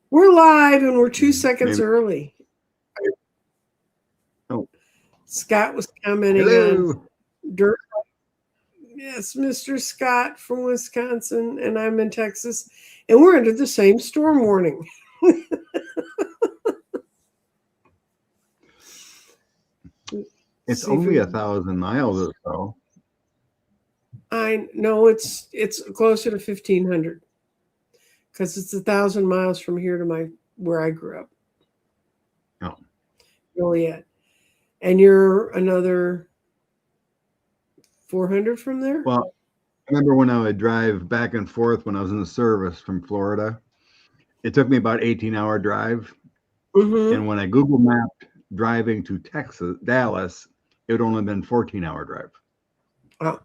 We're live and we're 2 seconds Maybe. early. Oh, Scott was commenting on hello. dirt. Yes, Mr. Scott from Wisconsin, and I'm in Texas, and we're under the same storm warning. It's See if only we, 1,000 miles or so. I know it's closer to 1,500 because it's 1,000 miles from here to my where I grew up. Oh, Joliet, and you're another 400 from there. well, I remember when I would drive back and forth when I was in the service from Florida. It took me about 18-hour drive, Mm-hmm. and when I Google mapped driving to Texas, Dallas, it would only been 14-hour drive, Oh,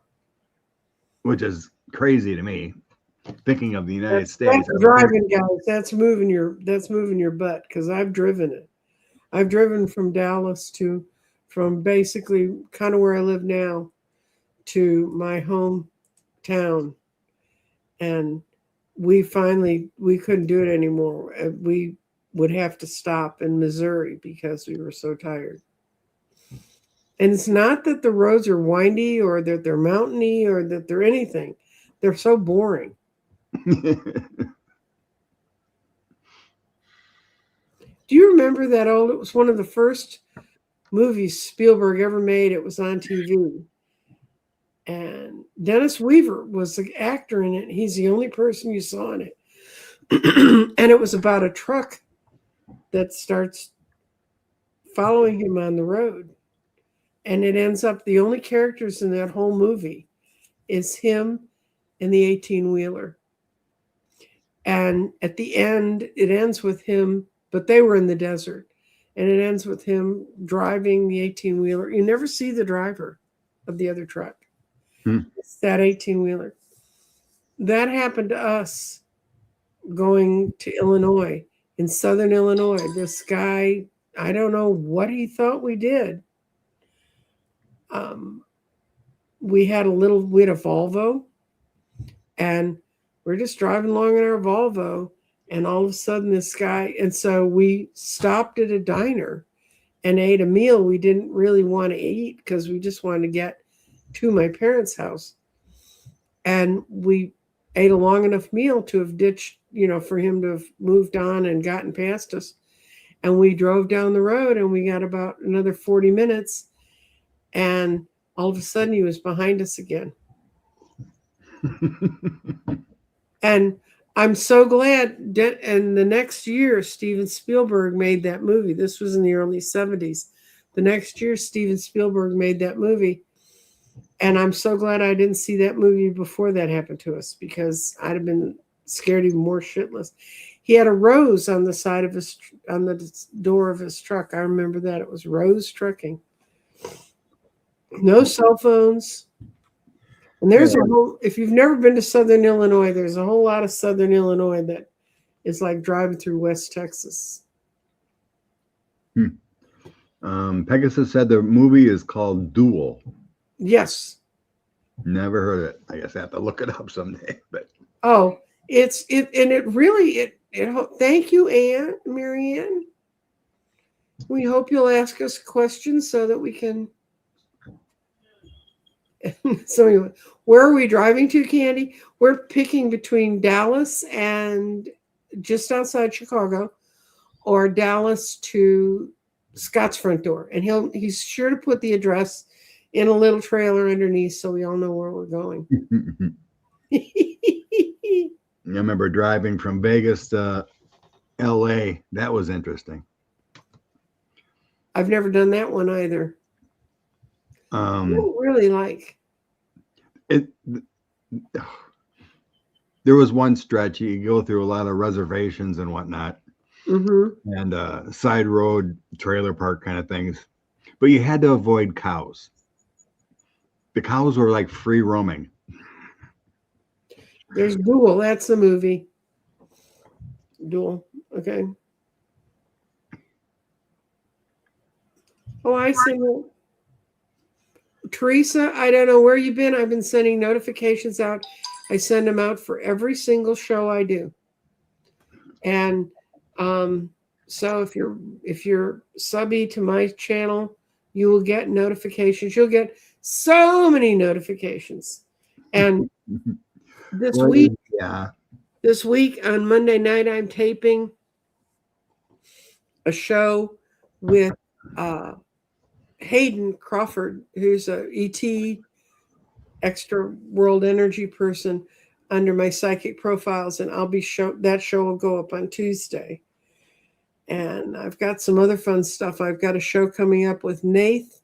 which is crazy to me. Thinking of the United that's States, I would think. driving, guys. That's moving your butt because I've driven it. I've driven from Dallas to from basically kind of where I live now to my hometown, and we couldn't do it anymore. We would have to stop in Missouri because we were so tired. And it's not that the roads are windy or that they're mountainy or that they're anything. They're so boring. Do you remember that old? It was one of the first movies Spielberg ever made. It was on TV. And Dennis Weaver was the actor in it. He's the only person you saw in it. And it was about a truck that starts following him on the road. And it ends up the only characters in that whole movie is him and the 18 wheeler. And at the end, it ends with him, but they were in the desert. And it ends with him driving the 18 wheeler. You never see the driver of the other truck. Hmm. It's that 18 wheeler. That happened to us going to Illinois, in southern Illinois. This guy, I don't know what he thought we did. Um, we had a Volvo, and we're just driving along in our Volvo, and all of a sudden this guy, and so we stopped at a diner and ate a meal we didn't really want to eat because we just wanted to get to my parents' house. And we ate a long enough meal to have ditched, for him to have moved on and gotten past us. And we drove down the road and we got about another 40 minutes. And all of a sudden he was behind us again. And I'm so glad that, and the next year, Steven Spielberg made that movie. This was in the early 70s. The next year, Steven Spielberg made that movie. And I'm so glad I didn't see that movie before that happened to us because I'd have been scared even more shitless. He had a rose on the side of on the door of his truck. I remember that. It was Rose Trucking. No cell phones. And there's a whole, if you've never been to Southern Illinois, there's a whole lot of Southern Illinois that is like driving through West Texas. Pegasus said the movie is called Duel. Yes. Never heard of it. I guess I have to look it up someday. But Oh, and it really, thank you, Marianne. We hope you'll ask us questions so that we can. So anyway, where are we driving to, Candy? We're picking between Dallas and just outside Chicago, or Dallas to Scott's front door, and he's sure to put the address in a little trailer underneath, so we all know where we're going. I remember driving from Vegas to LA. That was interesting. I've never done that one either. I don't really like it. There was one stretch you go through a lot of reservations and whatnot, and side road trailer park kind of things, but you had to avoid cows. The cows were like free roaming. There's Duel. That's the movie. Duel. Okay. Oh, I see. Teresa, I don't know where you've been. I've been sending notifications out. I send them out for every single show I do. And So if you're subby to my channel, you will get notifications. You'll get so many notifications. And this Well, week, yeah. this week on Monday night, I'm taping a show with Hayden Crawford, who's a ET extra world energy person under my psychic profiles, and that show will go up on Tuesday. And I've got some other fun stuff. I've got a show coming up with Nath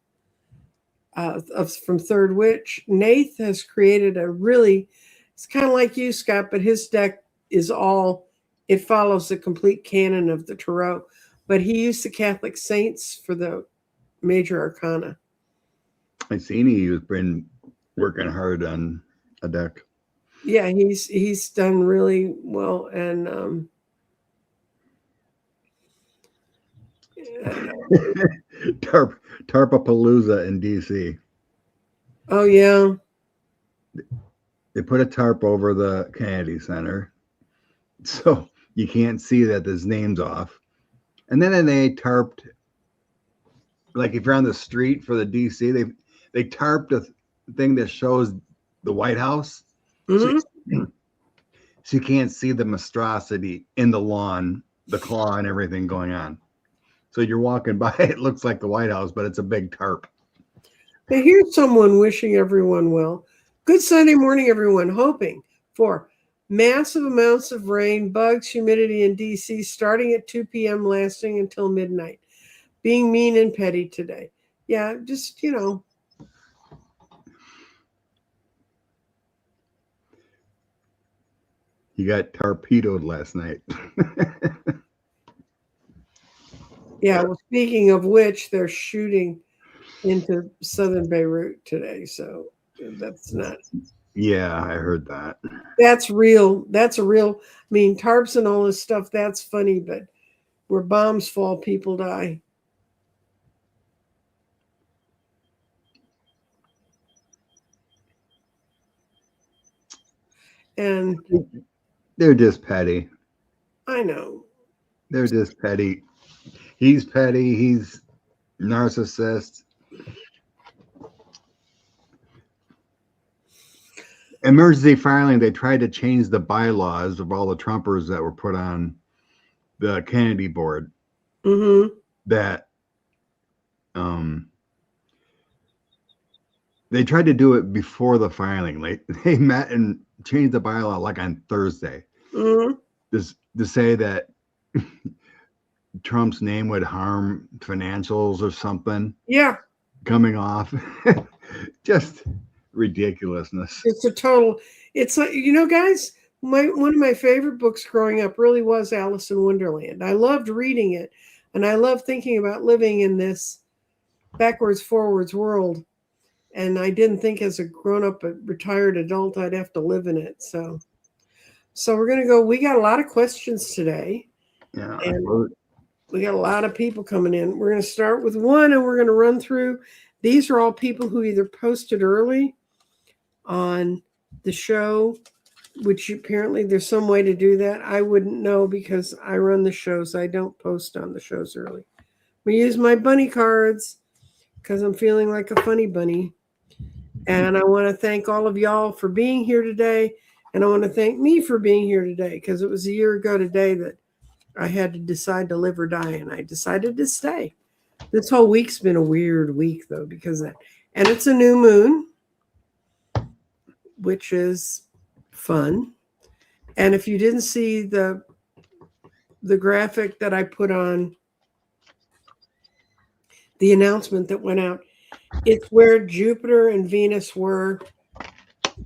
from Third Witch. Nath has created it's kind of like you, Scott, but his deck it follows the complete canon of the Tarot. But he used the Catholic saints for the major arcana. I seen he's been working hard on a deck. Yeah, he's done really well, and Tarpapalooza in DC. oh yeah, They put a tarp over the Kennedy Center, so you can't see that his name's off. And then they tarped, like if you're on the street for the DC, they tarped a thing that shows the White House, so you can't see the monstrosity in the lawn, the claw, and everything going on. So you're walking by, it looks like the White House, but it's a big tarp. Now here's someone wishing everyone well. Good Sunday morning, everyone. Hoping for massive amounts of rain, bugs, humidity in DC starting at 2 p.m. lasting until midnight. Being mean and petty today. Yeah, just, You got torpedoed last night. Yeah, well, speaking of which, they're shooting into southern Beirut today. So that's not. Yeah, I heard that. That's real. That's a real. I mean, tarps and all this stuff, that's funny, but where bombs fall, people die. And they're just petty. I know. They're just petty. He's petty. He's narcissist. Emergency filing, they tried to change the bylaws of all the Trumpers that were put on the Kennedy board. That they tried to do it before the filing. Like they met and changed the bylaw like on Thursday. Just to say that Trump's name would harm financials or something. Yeah. Coming off. Just ridiculousness. It's like, guys, one of my favorite books growing up really was Alice in Wonderland. I loved reading it, and I loved thinking about living in this backwards forwards world. And I didn't think as a grown-up retired adult I'd have to live in it. So we're going to go. We got a lot of questions today. Yeah. And we got a lot of people coming in. We're going to start with one, and we're going to run through. These are all people who either posted early on the show, which apparently there's some way to do that. I wouldn't know because I run the shows. I don't post on the shows early. We use my bunny cards because I'm feeling like a funny bunny. And I want to thank all of y'all for being here today. And I want to thank me for being here today because it was a year ago today that I had to decide to live or die. And I decided to stay. This whole week's been a weird week, though, because and it's a new moon, which is fun. And if you didn't see the graphic that I put on the announcement that went out, it's where Jupiter and Venus were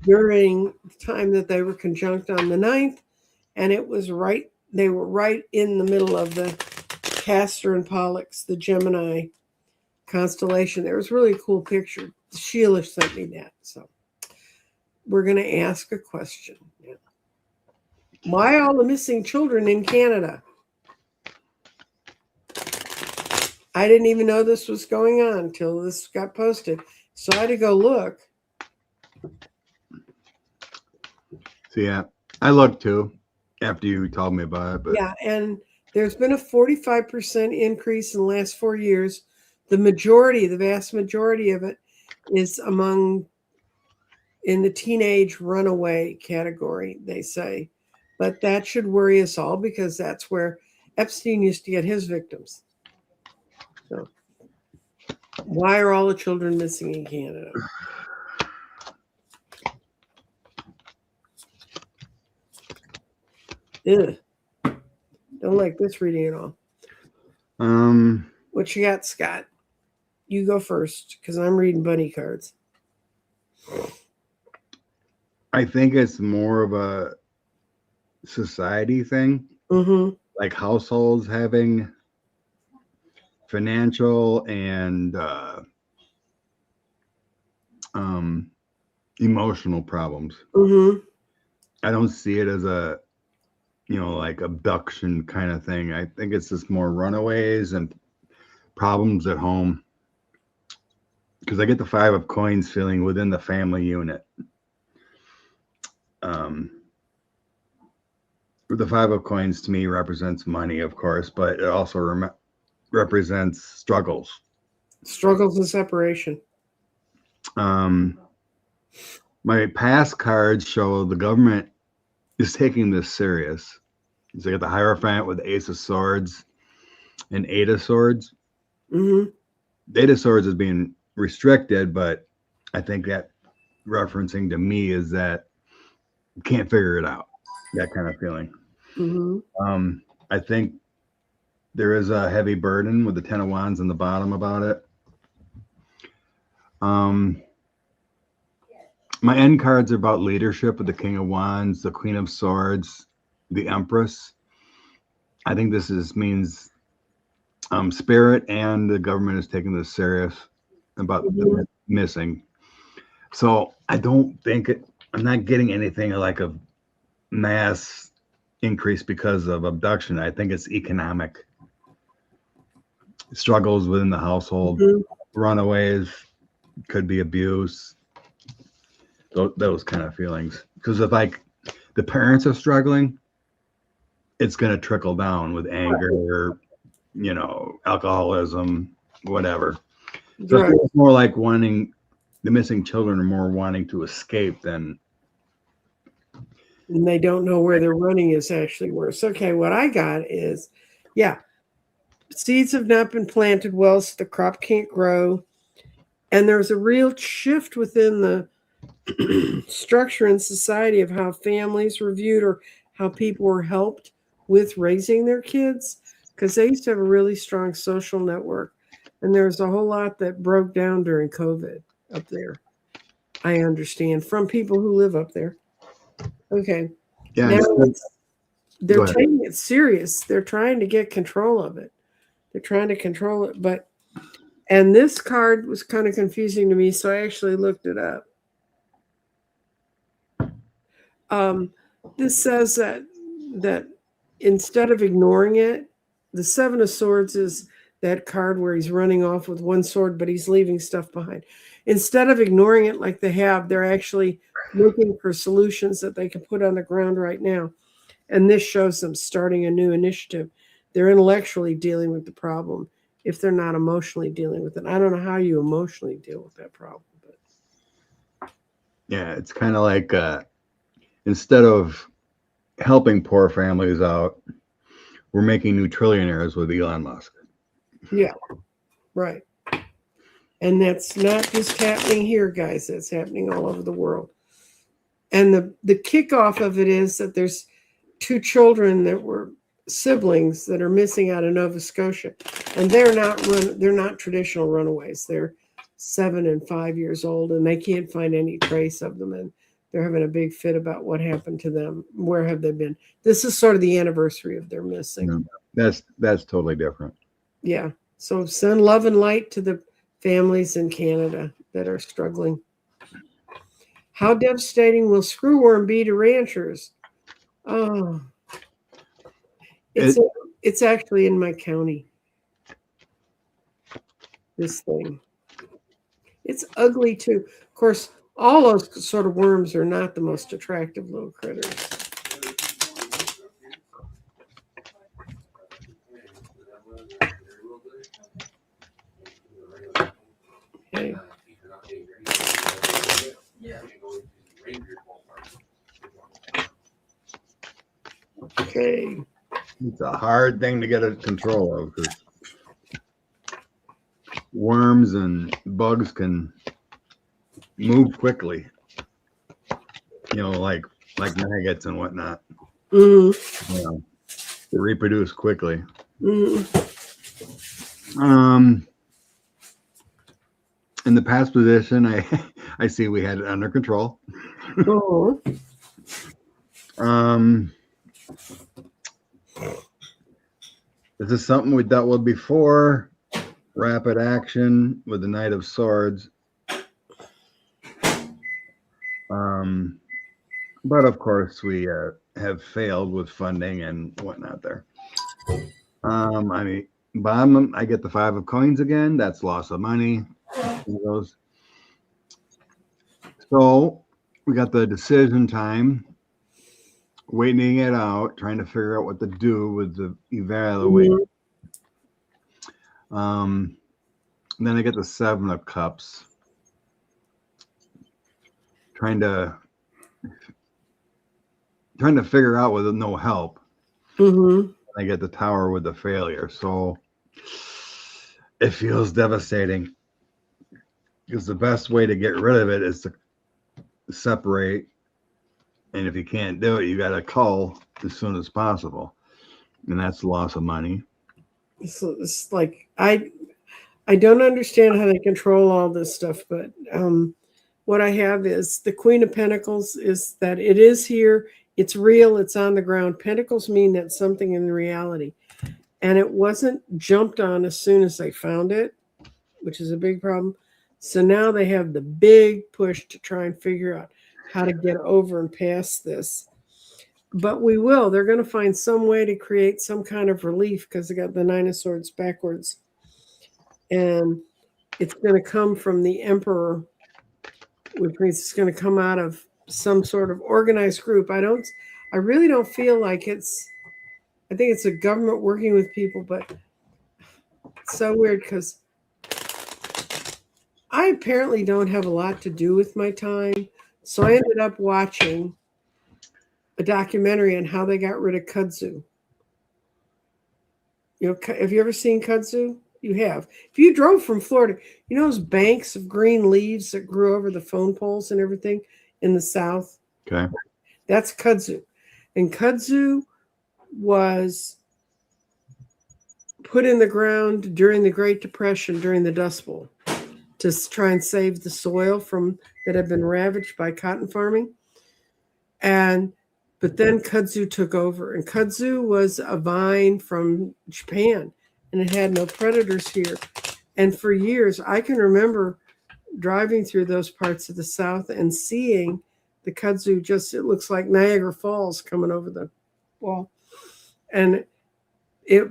during the time that they were conjunct on the 9th. And it was they were right in the middle of the Castor and Pollux, the Gemini constellation. There was really a cool picture. Sheila sent me that. So we're going to ask a question. Yeah. Why all the missing children in Canada? I didn't even know this was going on until this got posted. So I had to go look. So yeah, I looked too after you told me about it. But yeah, and There's been a 45% increase in the last 4 years. The vast majority of it is in the teenage runaway category, they say. But that should worry us all because that's where Epstein used to get his victims. So, why are all the children missing in Canada? Ugh. Don't like this reading at all. What you got, Scott? You go first because I'm reading bunny cards. I think it's more of a society thing, like households having financial and emotional problems. I don't see it as a, like abduction kind of thing. I think it's just more runaways and problems at home. Because I get the 5 of coins feeling within the family unit. The 5 of coins to me represents money, of course, but it also represents struggles. Struggles and separation. My past cards show the government is taking this serious. So you got the Hierophant with the Ace of Swords and 8 of Swords. The 8 of Swords is being restricted, but I think that referencing to me is that you can't figure it out. That kind of feeling. I think there is a heavy burden with the 10 of Wands in the bottom about it. My end cards are about leadership with the King of Wands, the Queen of Swords, the Empress. I think this means spirit and the government is taking this serious about the missing. So I don't think I'm not getting anything like a mass increase because of abduction. I think it's economic struggles within the household, runaways, could be abuse, those kind of feelings. Because if like the parents are struggling, it's going to trickle down with anger, alcoholism, whatever. So it's more like the missing children are more wanting to escape than. And they don't know where they're running is actually worse. Okay, what I got is, seeds have not been planted well, so the crop can't grow. And there's a real shift within the structure in society of how families were viewed or how people were helped with raising their kids, because they used to have a really strong social network. And there's a whole lot that broke down during COVID up there. I understand from people who live up there. Okay. Yeah. Now they're taking it serious. They're trying to get control of it. They're trying to control it. And this card was kind of confusing to me, so I actually looked it up. This says that instead of ignoring it, the 7 of Swords is that card where he's running off with one sword, but he's leaving stuff behind. Instead of ignoring it like they have, they're actually looking for solutions that they can put on the ground right now. And this shows them starting a new initiative. They're intellectually dealing with the problem if they're not emotionally dealing with it. I don't know how you emotionally deal with that problem. But yeah, it's kind of like instead of helping poor families out, we're making new trillionaires with Elon Musk. Yeah, right. And that's not just happening here, guys. That's happening all over the world. And the kickoff of it is that there's 2 children that were siblings that are missing out of Nova Scotia, and they're not traditional runaways. They're 7 and 5 years old, and they can't find any trace of them, and they're having a big fit about what happened to them. Where have they been? This is sort of the anniversary of their missing. That's totally different. Yeah. So send love and light to the families in Canada that are struggling. How devastating will screwworm be to ranchers? Oh, it's actually in my county. This thing. It's ugly too. Of course, all those sort of worms are not the most attractive little critters. Okay. Okay. It's a hard thing to get a control of because worms and bugs can move quickly. Like maggots and whatnot. Mm. They reproduce quickly. Mm. In the past position, I see we had it under control. Oh. This is something we dealt with before. Rapid action with the Knight of Swords. But of course, we have failed with funding and whatnot there. Bottom, I get the 5 of coins again. That's loss of money. So we got the decision time, waiting it out, trying to figure out what to do with the evaluate. Then I get the 7 of Cups, trying to figure out with no help. I get the Tower with the failure, so it feels devastating because the best way to get rid of it is to separate, and if you can't do it, you got to cull as soon as possible, and that's loss of money. So it's like I don't understand how they control all this stuff, but what I have is the Queen of Pentacles is that it is here, it's real, it's on the ground. Pentacles mean that something in reality, and it wasn't jumped on as soon as they found it, which is a big problem. So now they have the big push to try and figure out how to get over and past this. But we will. They're going to find some way to create some kind of relief because they got the 9 of Swords backwards. And it's going to come from the Emperor, which means it's going to come out of some sort of organized group. I really don't feel like I think it's a government working with people, but it's so weird because I apparently don't have a lot to do with my time. So I ended up watching a documentary on how they got rid of kudzu. Have you ever seen kudzu? You have. If you drove from Florida, those banks of green leaves that grew over the phone poles and everything in the South? Okay. That's kudzu. And kudzu was put in the ground during the Great Depression, during the Dust Bowl, to try and save the soil that had been ravaged by cotton farming. But then kudzu took over, and kudzu was a vine from Japan, and it had no predators here. And for years, I can remember driving through those parts of the South and seeing the kudzu it looks like Niagara Falls coming over the wall. And it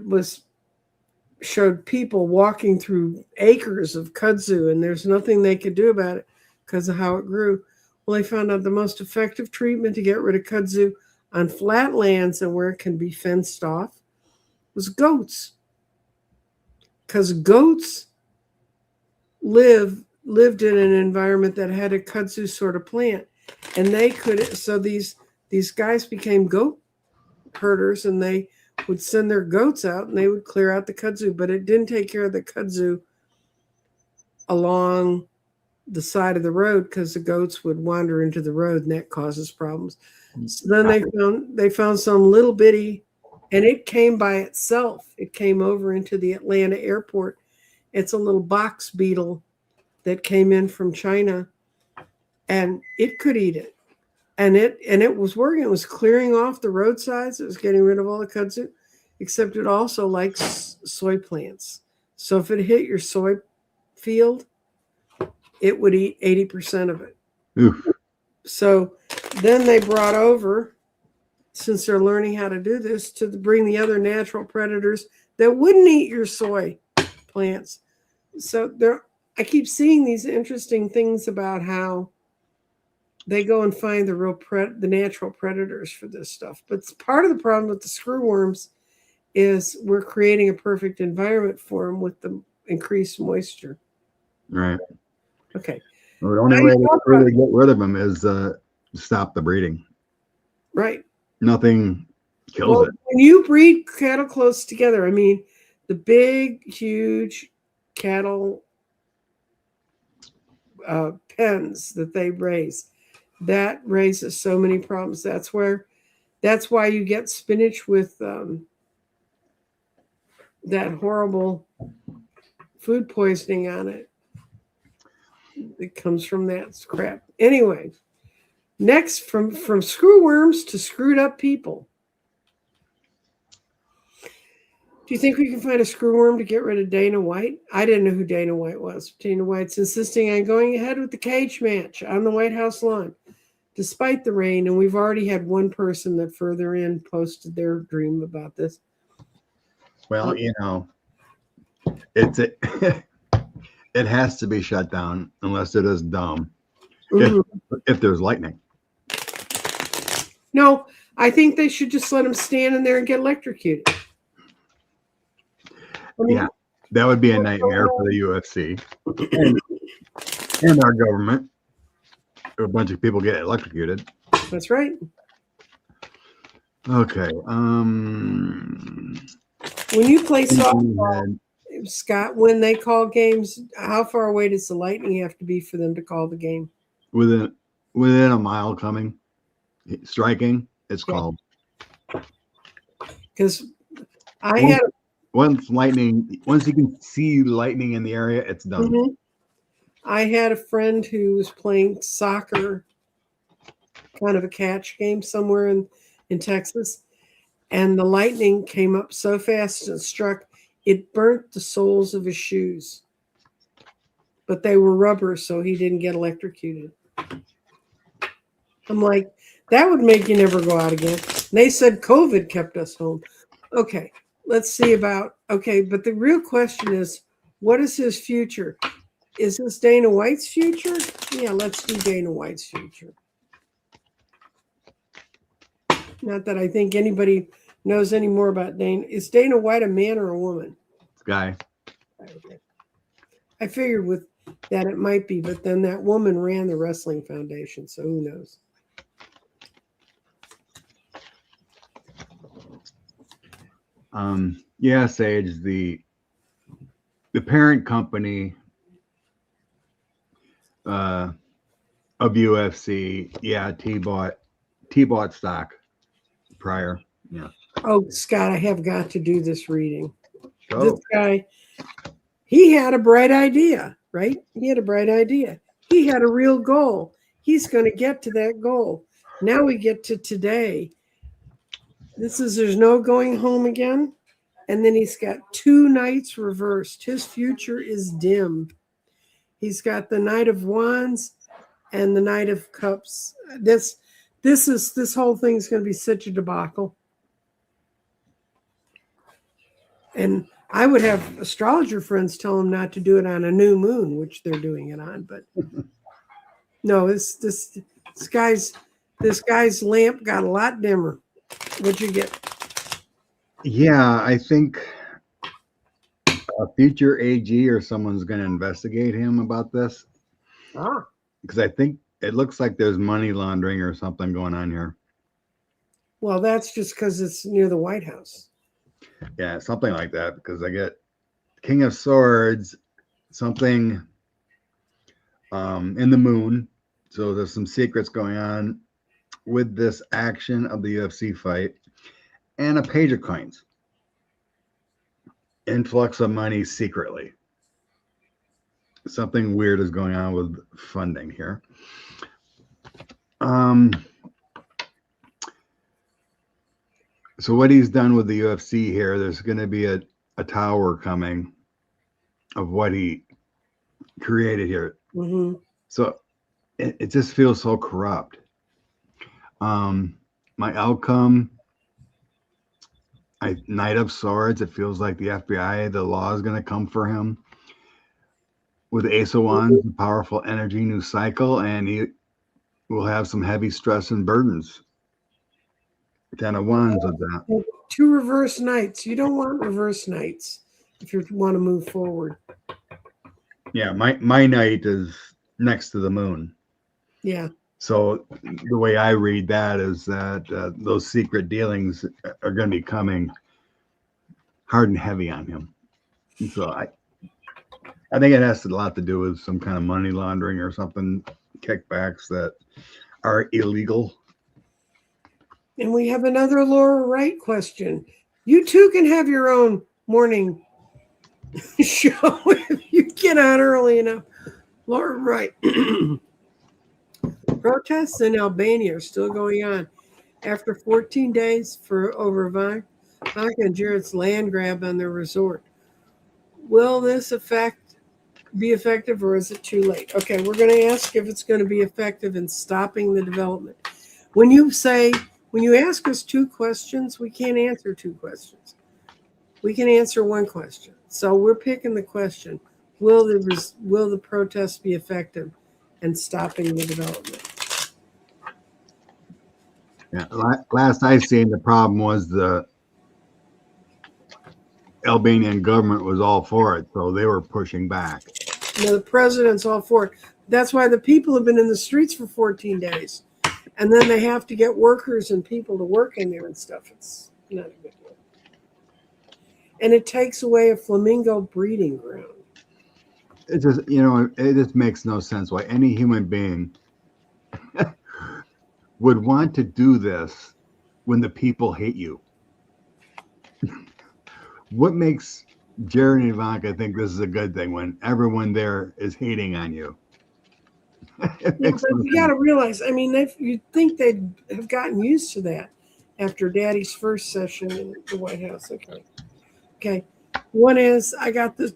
showed people walking through acres of kudzu, and there's nothing they could do about it because of how it grew. Well, they found out the most effective treatment to get rid of kudzu on flat lands and where it can be fenced off was goats. Because goats lived in an environment that had a kudzu sort of plant. And so these guys became goat herders, and they would send their goats out and they would clear out the kudzu, but it didn't take care of the kudzu along the side of the road because the goats would wander into the road and that causes problems. So then they found some little bitty, and it came by itself. It came over into the Atlanta airport. It's a little box beetle that came in from China, and it could eat it. And it was working. It was clearing off the roadsides. It was getting rid of all the kudzu, except it also likes soy plants. So if it hit your soy field, it would eat 80% of it. Oof. So then they brought over, since they're learning how to do this, to bring the other natural predators that wouldn't eat your soy plants. So I keep seeing these interesting things about how they go and find the natural predators for this stuff. But part of the problem with the screwworms is we're creating a perfect environment for them with the increased moisture. Right. Okay. Well, the only way to really get rid of them is stop the breeding. Right. Nothing kills it. When you breed cattle close together, I mean, the big, huge cattle pens that they raise, that raises so many problems. That's why you get spinach with that horrible food poisoning on it. It comes from that crap. Anyway, next, from screwworms to screwed up people. Do you think we can find a screwworm to get rid of Dana White? I didn't know who Dana White was. Dana White's insisting on going ahead with the cage match on the White House lawn, despite the rain. And we've already had one person that further in posted their dream about this. Well, it's it has to be shut down unless it is dumb. If there's lightning. No, I think they should just let them stand in there and get electrocuted. Yeah, that would be a nightmare for the UFC and our government. A bunch of people get electrocuted. That's right. Okay. When you play softball, Scott, when they call games, how far away does the lightning have to be for them to call the game? Within a mile coming, striking, it's called. Because I had once you can see lightning in the area, it's done. Mm-hmm. I had a friend who was playing soccer, kind of a catch game somewhere in Texas, and the lightning came up so fast and struck, it burnt the soles of his shoes. But they were rubber, so he didn't get electrocuted. I'm like, that would make you never go out again. And they said COVID kept us home. Okay, let's see about, but the real question is, what is his future? Is this Dana White's future? Yeah, let's do Dana White's future. Not that I think anybody knows any more about Dana. Is Dana White a man or a woman? Guy. I figured with that it might be, but then that woman ran the wrestling foundation, so who knows? Yeah, Sage, the parent company of UFC, yeah, T-bought stock prior. Yeah. Oh, Scott, I have got to do this reading. Go. This guy, he had a bright idea, right? He had a bright idea. He had a real goal. He's going to get to that goal. Now we get to today. There's no going home again. And then he's got 2 nights reversed. His future is dim. He's got the Knight of Wands and the Knight of Cups. This whole thing is going to be such a debacle. And I would have astrologer friends tell him not to do it on a new moon, which they're doing it on. But no, this guy's lamp got a lot dimmer. What'd you get? Yeah, I think a future AG or someone's going to investigate him about this. Because I think it looks like there's money laundering or something going on here. Well, that's just because it's near the White House. Yeah, something like that. Because I get King of Swords, something in the moon. So there's some secrets going on with this action of the UFC fight. And a page of coins. Influx of money secretly. Something weird is going on with funding here. So what he's done with the UFC here, there's going to be a tower coming of what he created here. Mm-hmm. So it just feels so corrupt. My outcome, Knight of Swords, it feels like the FBI, the law is going to come for him. With Ace of Wands, the powerful energy, new cycle, and he will have some heavy stress and burdens. 10 of Wands with that. 2 reverse knights. You don't want reverse knights if you want to move forward. Yeah, my knight is next to the moon. Yeah. So the way I read that is that those secret dealings are going to be coming hard and heavy on him. And so I think it has a lot to do with some kind of money laundering or something, kickbacks that are illegal. And we have another Laura Wright question. You too can have your own morning show if you get on early enough. Laura Wright. Protests in Albania are still going on after 14 days for over Ivanka and Jared's land grab on their resort. Will this be effective, or is it too late? Okay, we're going to ask if it's going to be effective in stopping the development. When you ask us 2 questions, we can't answer 2 questions. We can answer 1 question. So we're picking the question: Will the protest be effective in stopping the development? Yeah, last I seen, the problem was the Albanian government was all for it, so they were pushing back. The president's all for it. That's why the people have been in the streets for 14 days. And then they have to get workers and people to work in there and stuff. It's not a good deal. And it takes away a flamingo breeding ground. It just, it just makes no sense why any human being would want to do this when the people hate you. What makes Jared and Ivanka think this is a good thing when everyone there is hating on you? Yeah, but you got to realize, you'd think they'd have gotten used to that after Daddy's first session in the White House. Okay. One is, I got the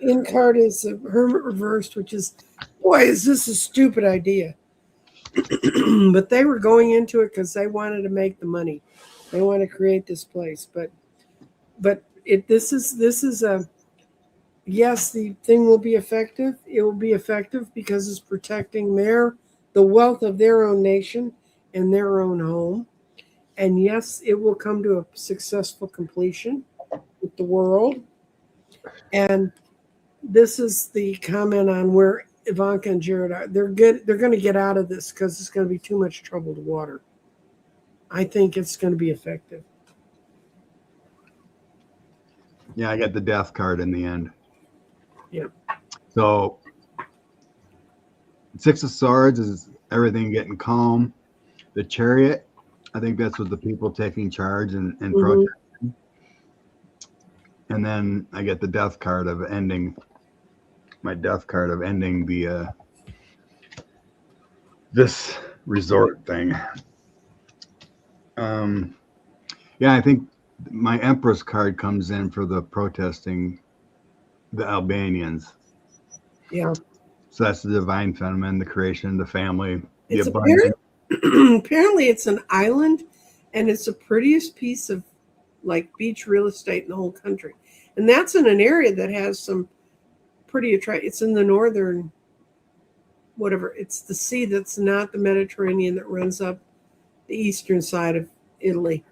in card is a hermit reversed, which is, boy, is this a stupid idea. But they were going into it because they wanted to make the money. They want to create this place. But this is a, yes, the thing will be effective. It will be effective because it's protecting the wealth of their own nation and their own home. And yes, it will come to a successful completion with the world. And this is the comment on where Ivanka and Jared are. They're good. They're going to get out of this because it's going to be too much trouble to water. I think it's going to be effective. Yeah, I got the death card in the end. Yeah. So 6 of Swords is everything getting calm. The Chariot, I think that's with the people taking charge and protesting. And then I get the death card of ending the this resort thing. Yeah, I think my Empress card comes in for the protesting the Albanians. Yeah. So that's the divine feminine, the creation, the family, the It's abundance. apparently it's an island, and it's the prettiest piece of beach real estate in the whole country. And that's in an area that has some pretty attractive. It's in the northern, whatever. It's the sea that's not the Mediterranean that runs up the eastern side of Italy.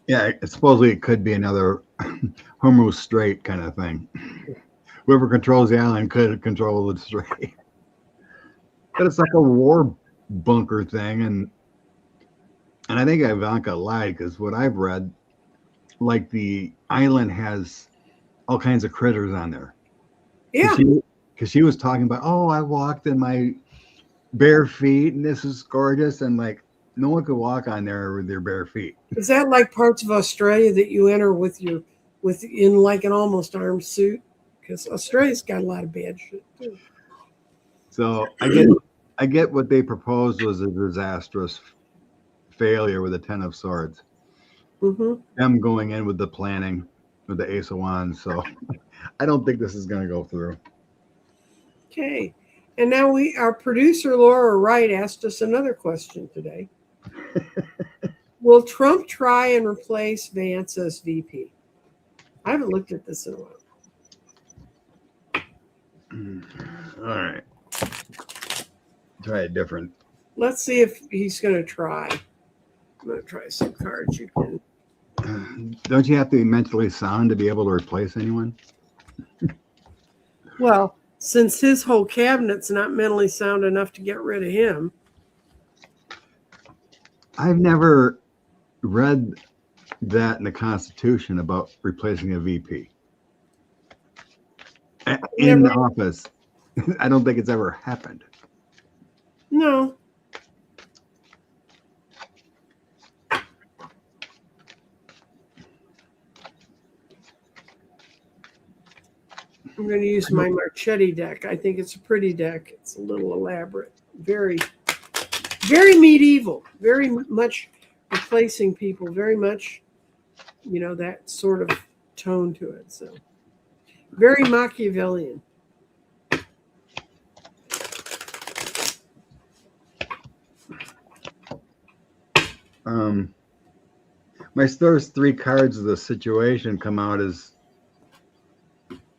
Yeah, supposedly it could be another Hormuz Strait kind of thing. Whoever controls the island could control the strait. But it's like a war bunker thing, and I think Ivanka lied because what I've read, the island has all kinds of critters on there. Yeah. Because she was talking about, I walked in my bare feet, and this is gorgeous, and no one could walk on there with their bare feet. Is that like parts of Australia that you enter in an almost armed suit? Because Australia's got a lot of bad shit too. So I get what they proposed was a disastrous failure with the 10 of Swords. Mm-hmm. Them going in with the planning with the Ace of Wands. So I don't think this is going to go through. Okay. And now our producer, Laura Wright, asked us another question today. Will Trump try and replace Vance as VP? I haven't looked at this in a while. All right. Try it different. Let's see if he's going to try. I'm going to try some cards you can. Don't you have to be mentally sound to be able to replace anyone? Well, since his whole cabinet's not mentally sound enough to get rid of him. I've never read that in the Constitution about replacing a VP in the office. I don't think it's ever happened. No. I'm going to use my Marchetti deck. I think it's a pretty deck. It's a little elaborate. Very, very medieval. Very much replacing people. Very much, that sort of tone to it. So, very Machiavellian. My first three cards of the situation come out as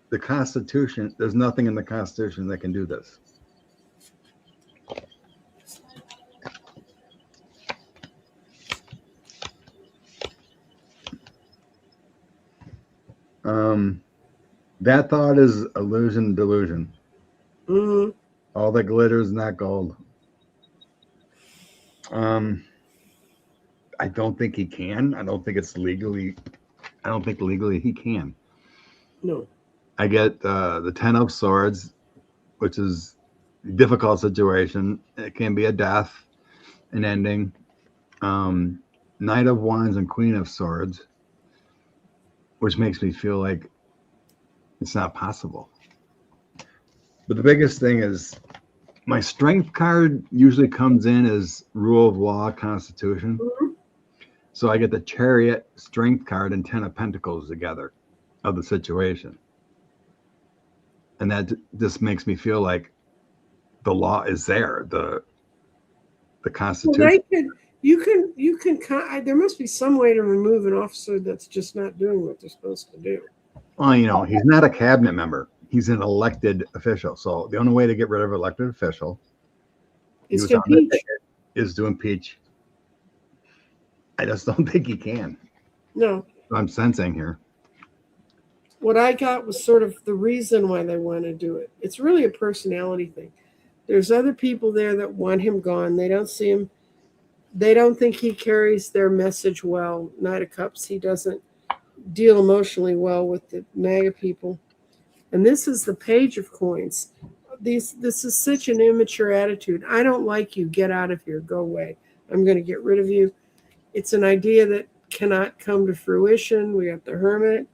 the Constitution. There's nothing in the Constitution that can do this. That thought is illusion, delusion. Mm-hmm. All that glitters, not gold. I don't think he can. I don't think legally he can. No. I get the 10 of Swords, which is a difficult situation. It can be a death, an ending. Knight of Wands and Queen of Swords, which makes me feel like it's not possible. But the biggest thing is my strength card usually comes in as rule of law, Constitution. Mm-hmm. So I get the Chariot, strength card, and 10 of Pentacles together of the situation. And that just makes me feel like the law is there, the Constitution. Well, you can. There must be some way to remove an officer that's just not doing what they're supposed to do. Well, he's not a cabinet member. He's an elected official. So the only way to get rid of an elected official is to impeach. I just don't think he can. No. I'm sensing here. What I got was sort of the reason why they want to do it. It's really a personality thing. There's other people there that want him gone. They don't see him. They don't think he carries their message well. Knight of Cups, he doesn't deal emotionally well with the MAGA people. And this is the Page of Coins. This is such an immature attitude. I don't like you. Get out of here. Go away. I'm going to get rid of you. It's an idea that cannot come to fruition. We got the Hermit.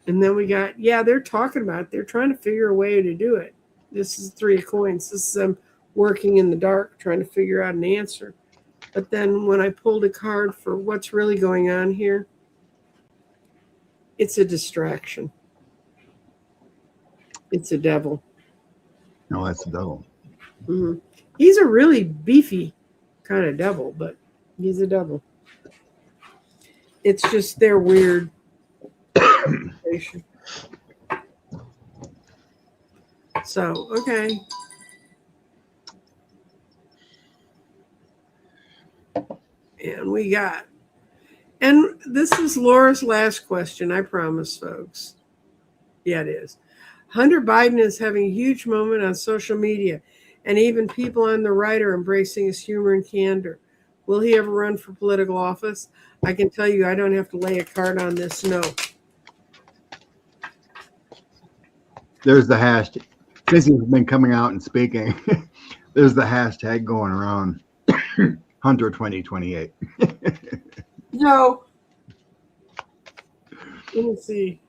And then we got, they're talking about it. They're trying to figure a way to do it. This is 3 of Coins. This is them working in the dark, trying to figure out an answer. But then when I pulled a card for what's really going on here, it's a distraction. It's a devil. No, that's the devil. Mm-hmm. He's a really beefy kind of devil, but he's a devil. It's just their weird. So, okay. And we got, and this is Laura's last question, I promise, folks. Yeah, it is. Hunter Biden is having a huge moment on social media, and even people on the right are embracing his humor and candor. Will he ever run for political office? I can tell you I don't have to lay a card on this, no. There's the hashtag. Since he's been coming out and speaking, there's the hashtag going around, Hunter 2028. No. Let me see.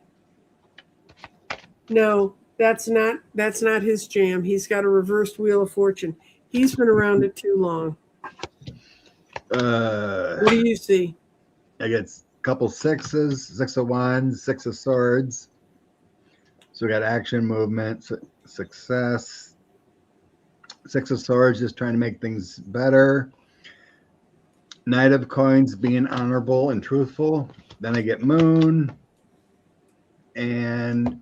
No, that's not his jam. He's got a reversed Wheel of Fortune. He's been around it too long. What do you see? I get a couple sixes, 6 of Wands, 6 of Swords. So we got action, movement, success. 6 of Swords, just trying to make things better. Knight of Coins, being honorable and truthful. Then I get Moon. And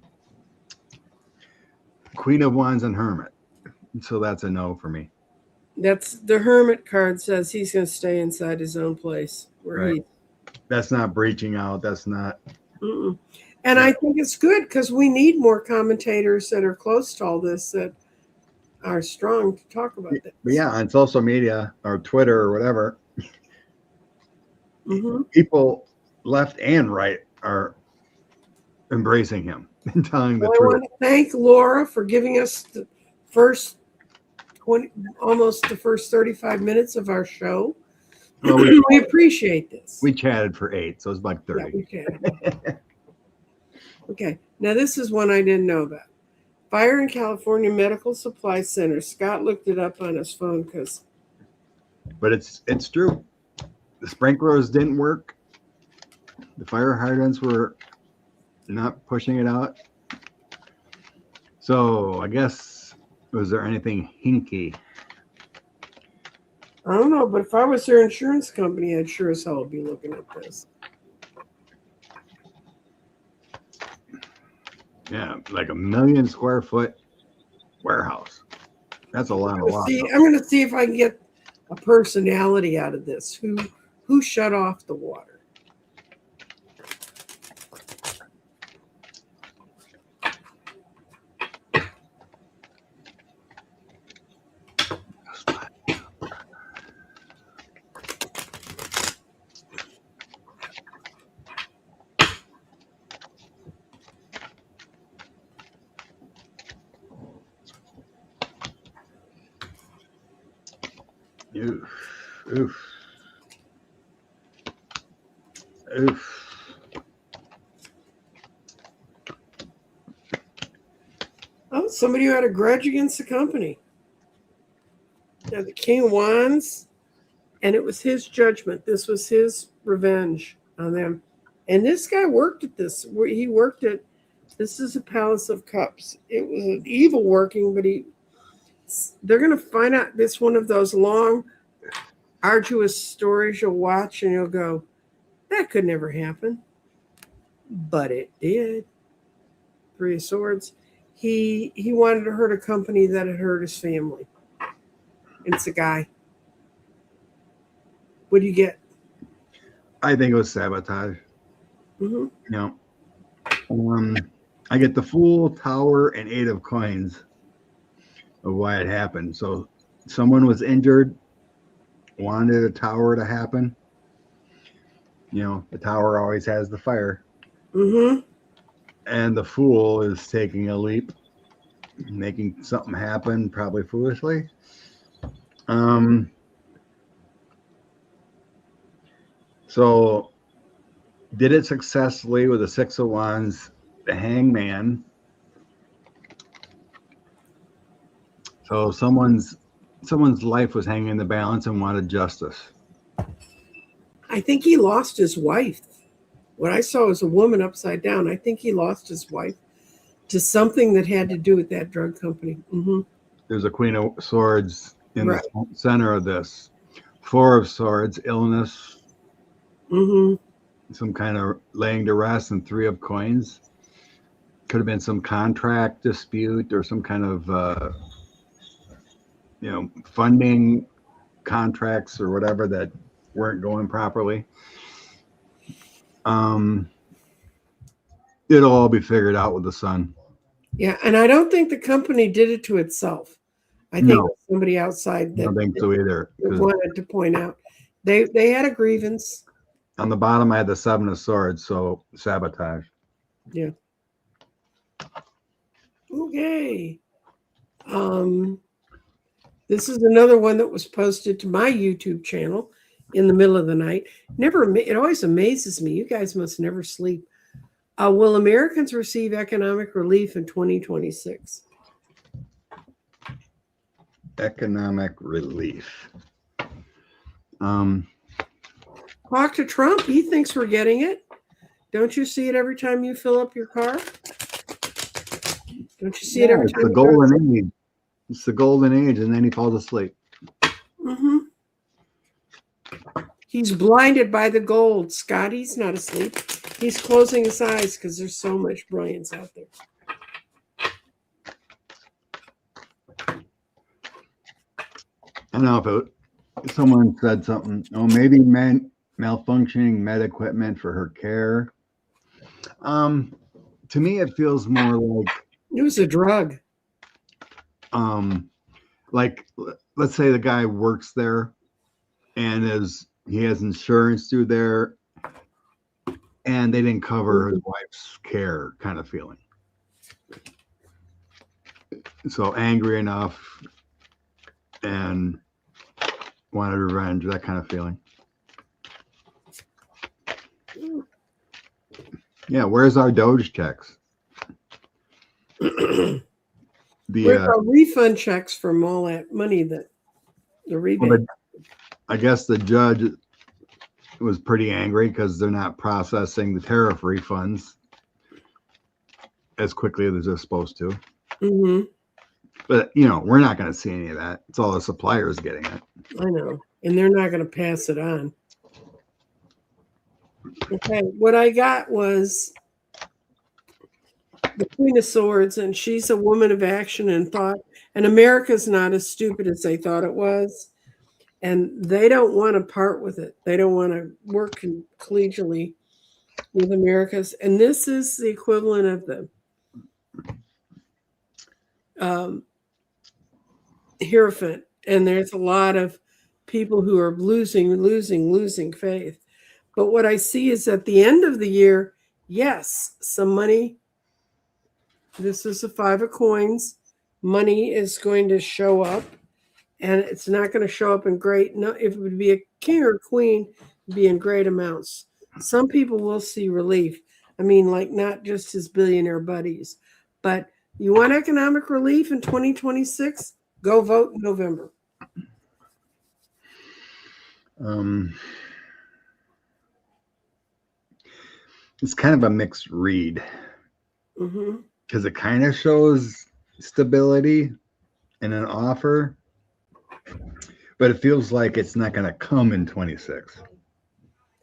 Queen of Wands and Hermit. So that's a no for me. That's the hermit card says he's going to stay inside his own place where Right. That's not breaching out. That's not. Mm-mm. And I think it's good because we need more commentators that are close to all this that are strong to talk about this. But yeah, on social media or Twitter or whatever, people left and right are embracing him and telling the I truth. want to thank Laura for giving us the first 20, almost the first 35 minutes of our show. Well, we appreciate this. We chatted for 8, so it's like 30. Yeah, we chatted. Okay, now this is one I didn't know about. Fire in California Medical Supply Center. Scott looked it up on his phone because. But it's true. The sprinklers didn't work. The fire hydrants were not pushing it out. So I guess, was there anything hinky? I don't know, but if I was their insurance company, I'd sure as hell be looking at this. Yeah, like 1 million square foot warehouse. That's a lot of water. I'm going to see if I can get a personality out of this. Who shut off the water? Oof. Oh, somebody who had a grudge against the company. Now, the King of Wands, and it was his judgment. This was his revenge on them. And this guy worked at this. He worked at, this is a Palace of Cups. It was an evil working, but they're going to find out this one of those long, arduous stories you'll watch and you'll go, that could never happen. But it did. 3 of Swords. He wanted to hurt a company that had hurt his family. It's a guy. What do you get? I think it was sabotage. Mm-hmm. You know, I get the Fool, Tower, and 8 of Coins of why it happened. So someone was injured, wanted a tower to happen. You know, the tower always has the fire. Mm-hmm. And the Fool is taking a leap, making something happen, probably foolishly. So did it successfully with the 6 of Wands, the Hangman. So someone's life was hanging in the balance and wanted justice. I think he lost his wife. What I saw was a woman upside down. I think he lost his wife to something that had to do with that drug company. Mm-hmm. There's a Queen of Swords in the center of this. 4 of Swords, illness. Mm-hmm. Some kind of laying to rest, and 3 of Coins. Could have been some contract dispute or some kind of funding contracts or whatever that weren't going properly. It'll all be figured out with the sun. Yeah, and I don't think the company did it to itself. I think somebody outside that I don't think so either. Wanted to point out they had a grievance. On the bottom, I had the 7 of Swords, so sabotage. Yeah. Okay. This is another one that was posted to my YouTube channel in the middle of the night. It always amazes me. You guys must never sleep. Will Americans receive economic relief in 2026? Economic relief. Talk to Trump. He thinks we're getting it. Don't you see it every time you fill up your car? Don't you see it every time? It's the golden age. It's the golden age, and then he falls asleep. Mm-hmm. He's blinded by the gold. Scotty's not asleep. He's closing his eyes because there's so much brilliance out there. I don't know if someone said something. Oh, maybe malfunctioning med equipment for her care. To me, it feels more like It was a drug. Like let's say the guy works there and he has insurance through there, and they didn't cover his wife's care, kind of feeling. So angry enough and wanted revenge, that kind of feeling. Yeah, where's our Doge checks? Where's our refund checks from all that money that the rebate? Well, I guess the judge was pretty angry because they're not processing the tariff refunds as quickly as they're supposed to. Mm-hmm. But, we're not going to see any of that. It's all the suppliers getting it. I know. And they're not going to pass it on. Okay. What I got was the Queen of Swords, and she's a woman of action and thought. And America's not as stupid as they thought it was. And they don't want to part with it. They don't want to work collegially with America's. And this is the equivalent of the Hierophant. And there's a lot of people who are losing faith. But what I see is at the end of the year, yes, some money. This is a 5 of coins. Money is going to show up. And it's not going to show up in great. No, if it would be a king or queen, it'd be in great amounts. Some people will see relief. I mean, like not just his billionaire buddies, but you want economic relief in 2026? Go vote in November. It's kind of a mixed read because it kind of shows stability in an offer. But it feels like it's not going to come in 26.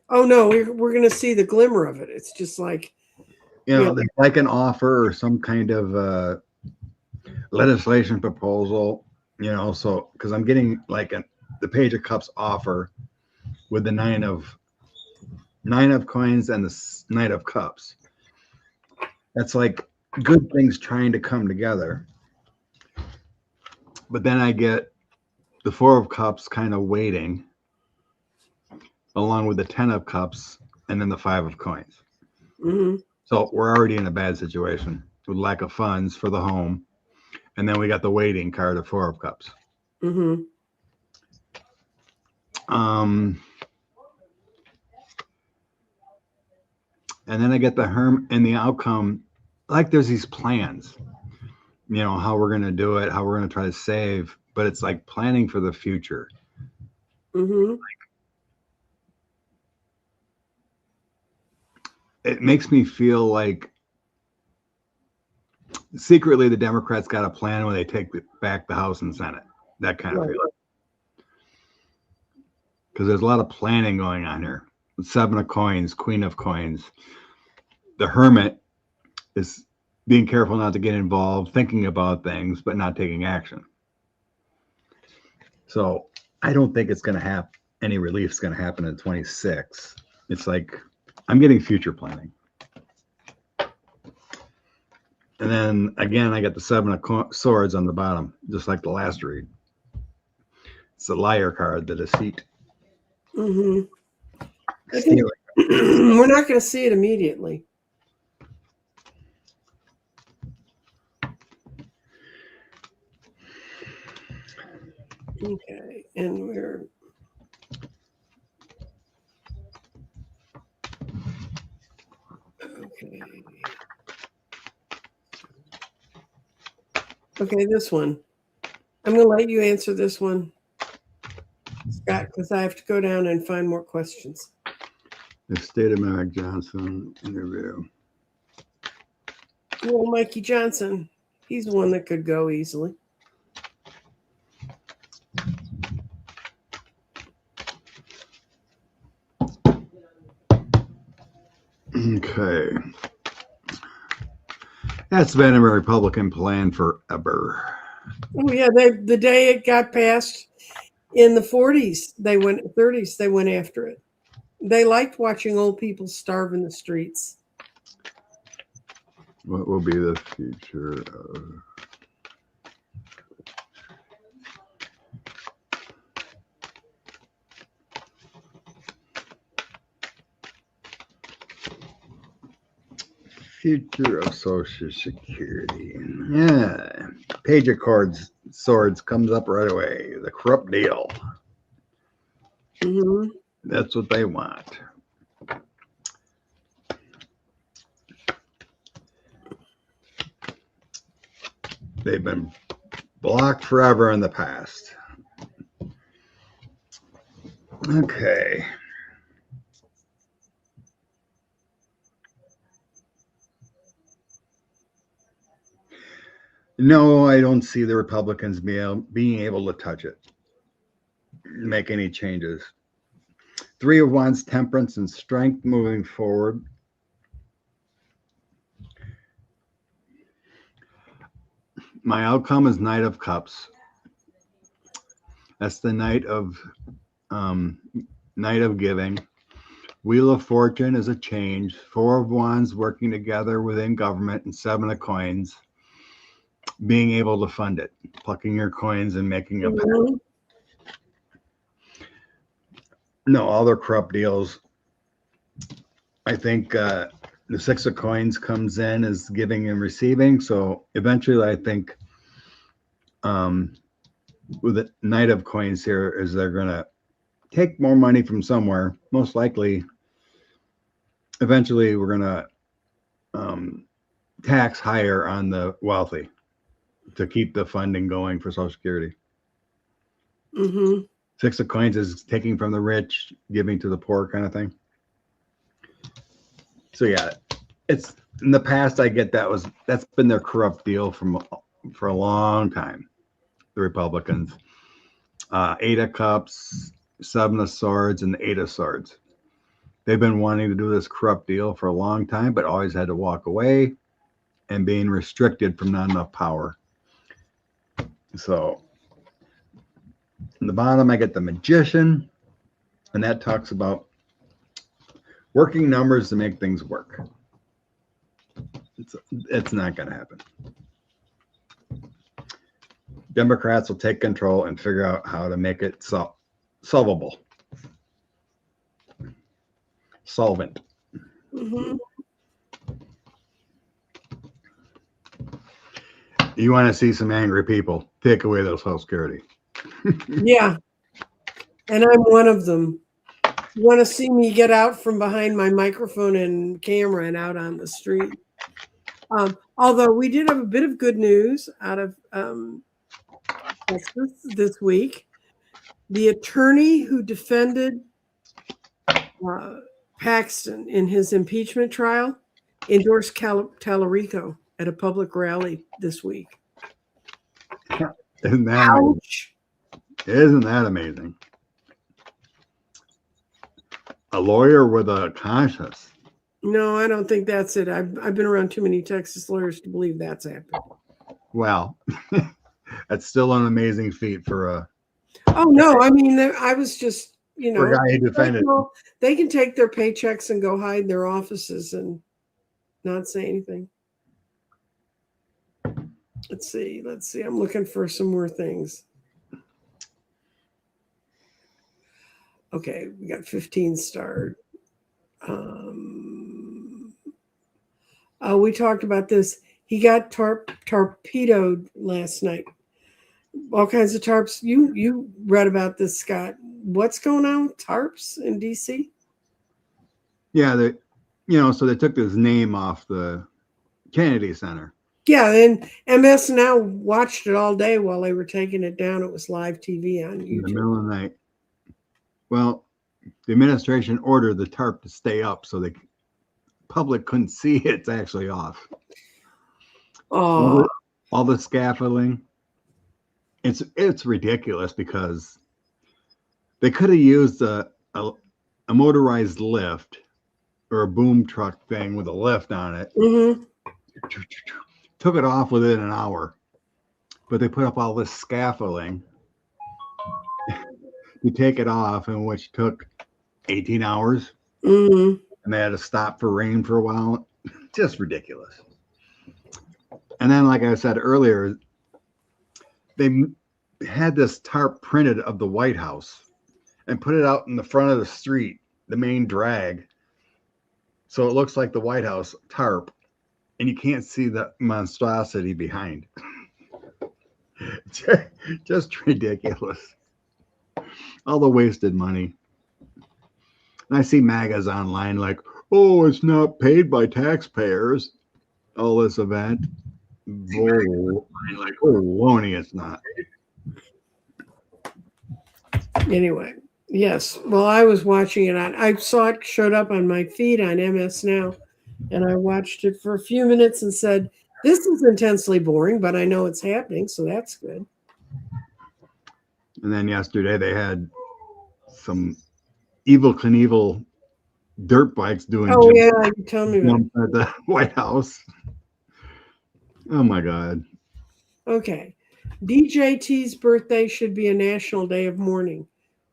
Oh, no, we're going to see the glimmer of it. It's just like, like an offer or some kind of legislation proposal, so because I'm getting like the Page of Cups offer with the nine of coins and the Knight of Cups. That's like good things trying to come together. But then I get the 4 of Cups kind of waiting, along with the 10 of Cups, and then the 5 of Coins. Mm-hmm. So we're already in a bad situation with lack of funds for the home. And then we got the waiting card of 4 of Cups. Mm-hmm. And then I get the Hermit and the outcome. Like there's these plans, how we're going to do it, how we're going to try to save. But it's like planning for the future. Mm-hmm. It makes me feel like secretly the Democrats got a plan when they take back the House and Senate. That kind of feeling. Because there's a lot of planning going on here. 7 of Coins, Queen of Coins. The Hermit is being careful not to get involved, thinking about things, but not taking action. So I don't think it's going to happen. Any relief is going to happen in 26. It's like I'm getting future planning. And then again, I get the 7 of Swords on the bottom, just like the last read. It's the liar card, the deceit. Mm-hmm. I think we're not going to see it immediately. Okay, and we're okay. This one, I'm going to let you answer this one, Scott, because I have to go down and find more questions. The State of Merrick Johnson interview. Well, Mikey Johnson, he's one that could go easily. Okay. That's been a Republican plan forever. Oh, yeah. The day it got passed, In the 40s, 30s, they went after it. They liked watching old people starve in the streets. What will be the future of... Future of Social Security. Yeah. Page of Swords comes up right away. The corrupt deal. Mm-hmm. That's what they want. They've been blocked forever in the past. Okay. No, I don't see the Republicans being able to touch it, make any changes. Three of Wands, temperance and strength moving forward. My outcome is Knight of Cups. That's the Knight of Giving. Wheel of Fortune is a change. Four of Wands working together within government, and Seven of Coins being able to fund it, plucking your coins and making a bet. No, all their corrupt deals. I think the Six of Coins comes in as giving and receiving. So eventually, I think with the Knight of Coins here is they're going to take more money from somewhere. Most likely, eventually, we're going to tax higher on the wealthy to keep the funding going for Social Security. Mm-hmm. Six of Coins is taking from the rich, giving to the poor kind of thing. So yeah, it's in the past. I get that's been their corrupt deal for a long time. The Republicans, Eight of Cups, Seven of Swords, and the Eight of Swords. They've been wanting to do this corrupt deal for a long time, but always had to walk away and being restricted from not enough power. So in the bottom, I get the Magician, and that talks about working numbers to make things work. It's not going to happen. Democrats will take control and figure out how to make it solvable. Solvent. Mm-hmm. You want to see some angry people, take away those Social Security. Yeah. And I'm one of them. You want to see me get out from behind my microphone and camera and out on the street. Although we did have a bit of good news out of Texas this week. The attorney who defended Paxton in his impeachment trial endorsed Tallarico at a public rally this week. Isn't that Ouch. Amazing? Isn't that amazing? A lawyer with a conscience. No, I don't think that's it. I've been around too many Texas lawyers to believe that's happened. Well, that's still an amazing feat for a. Oh no! I mean, I was just, for a guy who defended. They can take their paychecks and go hide in their offices and not say anything. Let's see. I'm looking for some more things. Okay, we got 15 starred. We talked about this. He got torpedoed last night. All kinds of tarps. You read about this, Scott. What's going on with tarps in DC? Yeah, so they took his name off the Kennedy Center. Yeah, and MS Now watched it all day while they were taking it down. It was live TV on YouTube. In the middle of the night. Well, the administration ordered the tarp to stay up so the public couldn't see it's actually off. Oh, all the scaffolding. It's ridiculous because they could have used a motorized lift or a boom truck thing with a lift on it. Mm-hmm. Took it off within an hour, but they put up all this scaffolding. to take it off, and which took 18 hours. Mm-hmm. And they had to stop for rain for a while. Just ridiculous. And then, like I said earlier, they had this tarp printed of the White House and put it out in the front of the street, the main drag. So it looks like the White House tarp, and you can't see the monstrosity behind. Just ridiculous. All the wasted money. And I see MAGAs online like, oh, it's not paid by taxpayers, all this event. Bull. Like, oh, Loney, it's not. Anyway, yes. Well, I was watching it I saw it showed up on my feed on MS Now, and I watched it for a few minutes and said, this is intensely boring, but I know it's happening, so that's good. And then yesterday they had some Evel Knievel dirt bikes doing yeah, you tell me about at the White House. Oh my God. Okay. DJT's birthday should be a national day of mourning.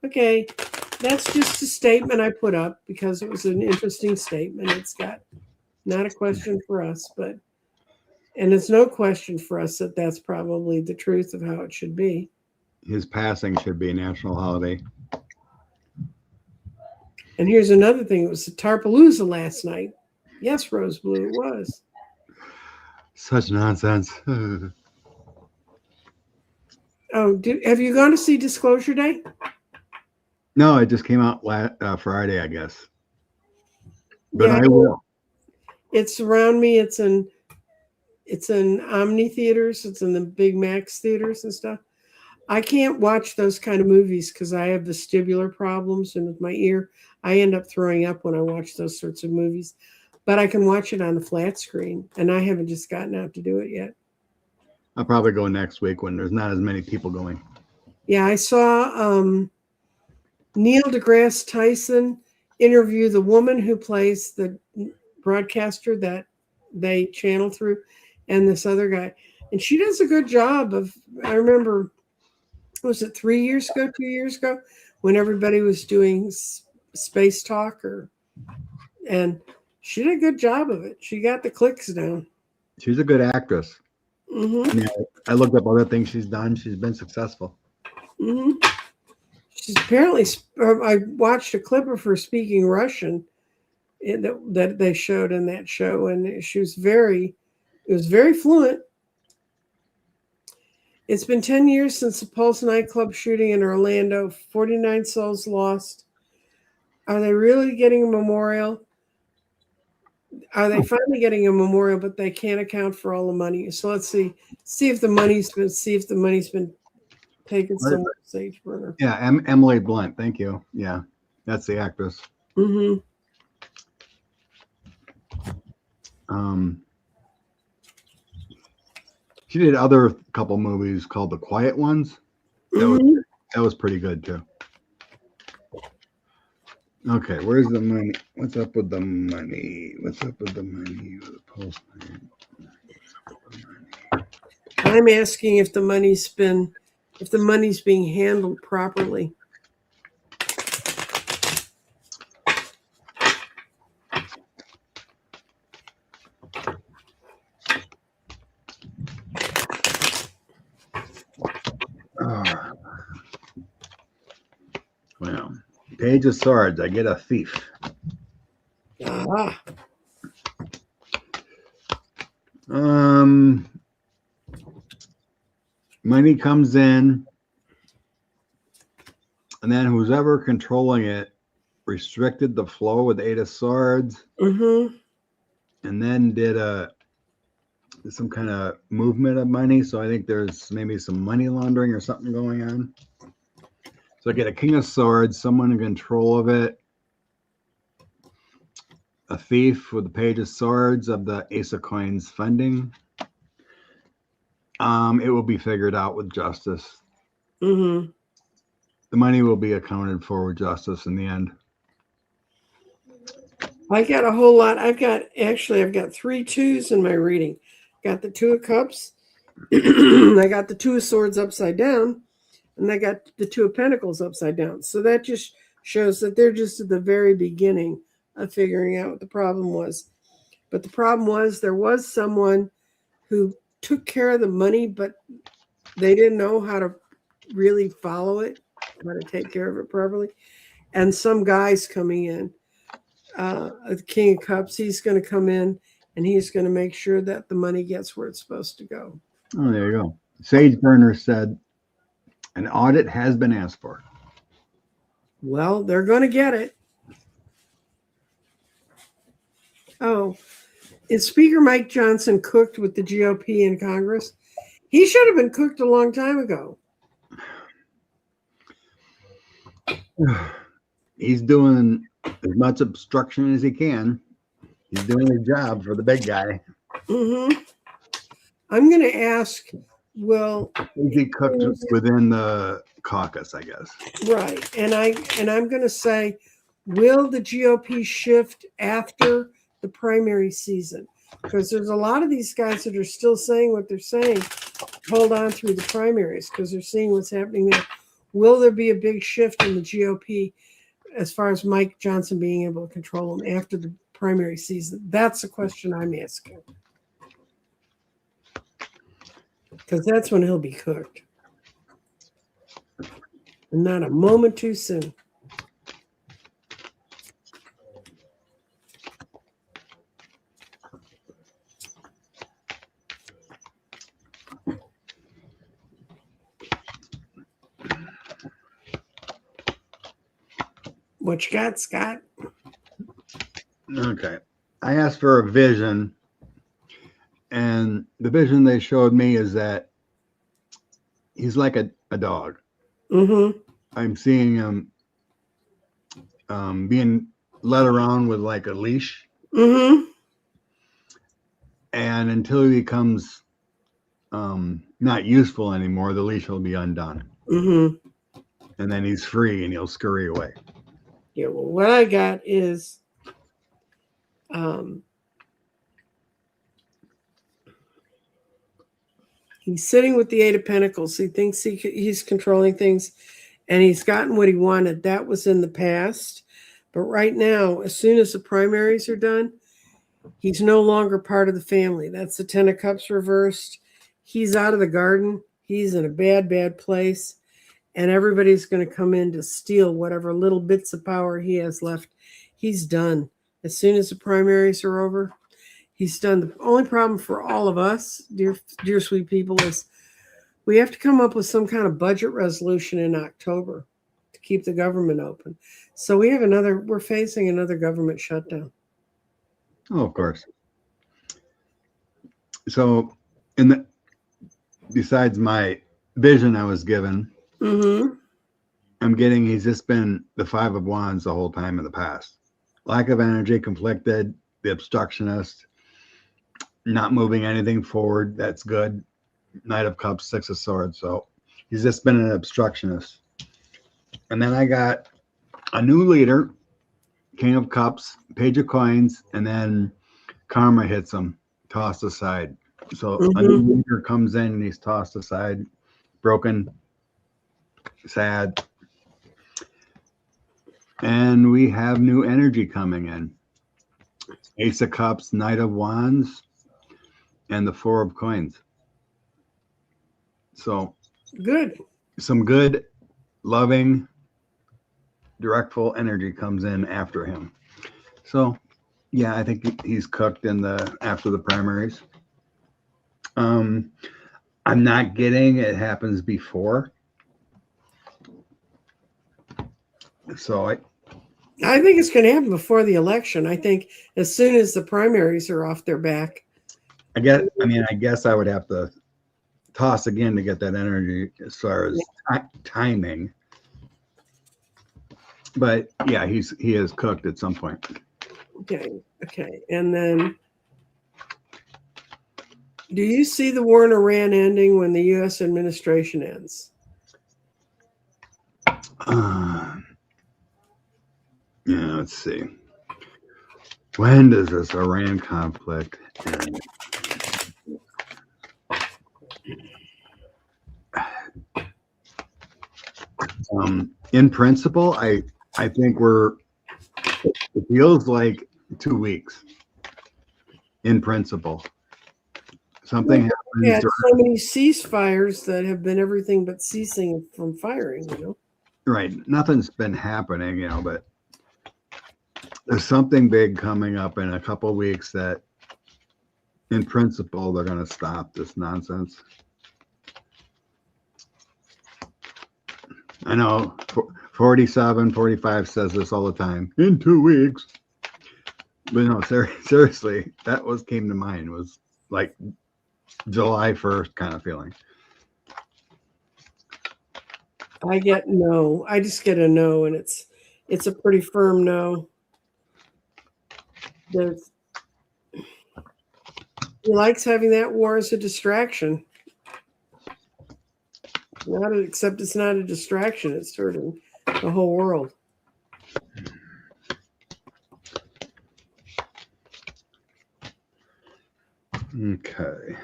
Okay. That's just a statement I put up because it was an interesting statement. It's got not a question for us, and it's no question for us that that's probably the truth of how it should be. His passing should be a national holiday. And here's another thing. It was the Tarpalooza last night. Yes, Rose Blue, it was. Such nonsense. Oh, have you gone to see Disclosure Day? No, it just came out Friday, I guess. But yeah, I will. It's around me. It's in Omni theaters. It's in the big Max theaters and stuff. I can't watch those kind of movies because I have vestibular problems, and with my ear, I end up throwing up when I watch those sorts of movies. But I can watch it on the flat screen, and I haven't just gotten out to do it yet. I'll probably go next week when there's not as many people going. Yeah, I saw Neil deGrasse Tyson interview the woman who plays the broadcaster that they channel through, and this other guy. And she does a good job of, I remember, was it 2 years ago, when everybody was doing space talk, and she did a good job of it. She got the clicks down. She's a good actress. Mm-hmm. Yeah, I looked up other things she's done. She's been successful. Mm-hmm. She's apparently, I watched a clip of her speaking Russian that they showed in that show, and it was very fluent. It's been 10 years since the Pulse nightclub shooting in Orlando. 49 souls lost. Are they really getting a memorial? Are they finally getting a memorial, but they can't account for all the money? So let's see if the money's been taken somewhere. Sage burner. Yeah, Emily Blunt. Thank you. Yeah, that's the actress. Mm-hmm. She did other couple movies called The Quiet Ones. That was pretty good too. Okay, where's the money? What's up with the money? I'm asking if the money's being handled properly. Well, Page of Swords. I get a thief. Money comes in, and then who's ever controlling it restricted the flow with 8 of Swords, and then did some kind of movement of money. So I think there's maybe some money laundering or something going on. So I get a King of Swords, someone in control of it, a thief with the Page of Swords of the Ace of Coins funding. It will be figured out with justice. The money will be accounted for with justice in the end. I got a whole lot. I've got 3 2s in my reading. Got the 2 of Cups. I got the 2 of Swords upside down. and they got the Two of Pentacles upside down. So that just shows that they're just at the very beginning of figuring out what the problem was. But the problem was there was someone who took care of the money, but they didn't know how to really follow it, how to take care of it properly. And some guy's coming in, the King of Cups, he's going to come in and he's going to make sure that the money gets where it's supposed to go. Oh, there you go. Sage Burner said an audit has been asked for. Well, they're going to get it. Oh, is Speaker Mike Johnson cooked with the GOP in Congress? He should have been cooked a long time ago. He's doing as much obstruction as he can. He's doing his job for the big guy. Mm-hmm. I'm going to ask, well, Is he cooked within the caucus, I guess? Right. And I'm going to say, will the GOP shift after the primary season? Because there's a lot of these guys that are still saying what they're saying. Hold on through the primaries because they're seeing what's happening there. Will there be a big shift in the GOP as far as Mike Johnson being able to control them after the primary season? That's the question I'm asking. Because that's when he'll be cooked. And not a moment too soon. What you got, Scott? Okay. I asked for a vision, and the vision they showed me is that he's like a dog. Mm-hmm. I'm seeing him being led around with like a leash. Mm-hmm. And until he becomes not useful anymore, the leash will be undone. Mm-hmm. And then he's free and he'll scurry away. Yeah, well, what I got is he's sitting with the Eight of Pentacles. He thinks he's controlling things, and he's gotten what he wanted. That was in the past. But right now, as soon as the primaries are done, he's no longer part of the family. That's the Ten of Cups reversed. He's out of the garden. He's in a bad, bad place. And everybody's going to come in to steal whatever little bits of power he has left. He's done. As soon as the primaries are over, he's done. The only problem for all of us, dear sweet people, is we have to come up with some kind of budget resolution in October to keep the government open. So we're facing another government shutdown. Oh, of course. So besides my vision I was given, Mm-hmm. I'm getting he's just been the Five of Wands the whole time in the past. Lack of energy, conflicted, the obstructionist, not moving anything forward. That's good. Knight of Cups, Six of Swords. So he's just been an obstructionist. And then I got a new leader, King of Cups, Page of Coins, and then karma hits him, tossed aside. So a new leader comes in and he's tossed aside, broken, sad. And we have new energy coming in. Ace of Cups, Knight of Wands, and the Four of Coins. So Good. Some good, loving, directful energy comes in after him. So yeah, I think he's cooked after the primaries. I'm not getting it happens before. So I think it's going to happen before the election. I think as soon as the primaries are off their back. I guess I would have to toss again to get that energy as far as timing. But yeah, he is cooked at some point. Okay. And then do you see the war in Iran ending when the U.S. administration ends? Yeah, let's see. When does this Iran conflict end? In principle, I think it feels like 2 weeks. In principle, something happens. We had so many ceasefires that have been everything but ceasing from firing. Right, nothing's been happening, but there's something big coming up in a couple of weeks that, in principle, they're going to stop this nonsense. I know 47, 45 says this all the time, in 2 weeks. But no, seriously, that came to mind, was like July 1st kind of feeling. I get no. I just get a no, and it's a pretty firm no. He likes having that war as a distraction. Except it's not a distraction. It's hurting the whole world. Okay.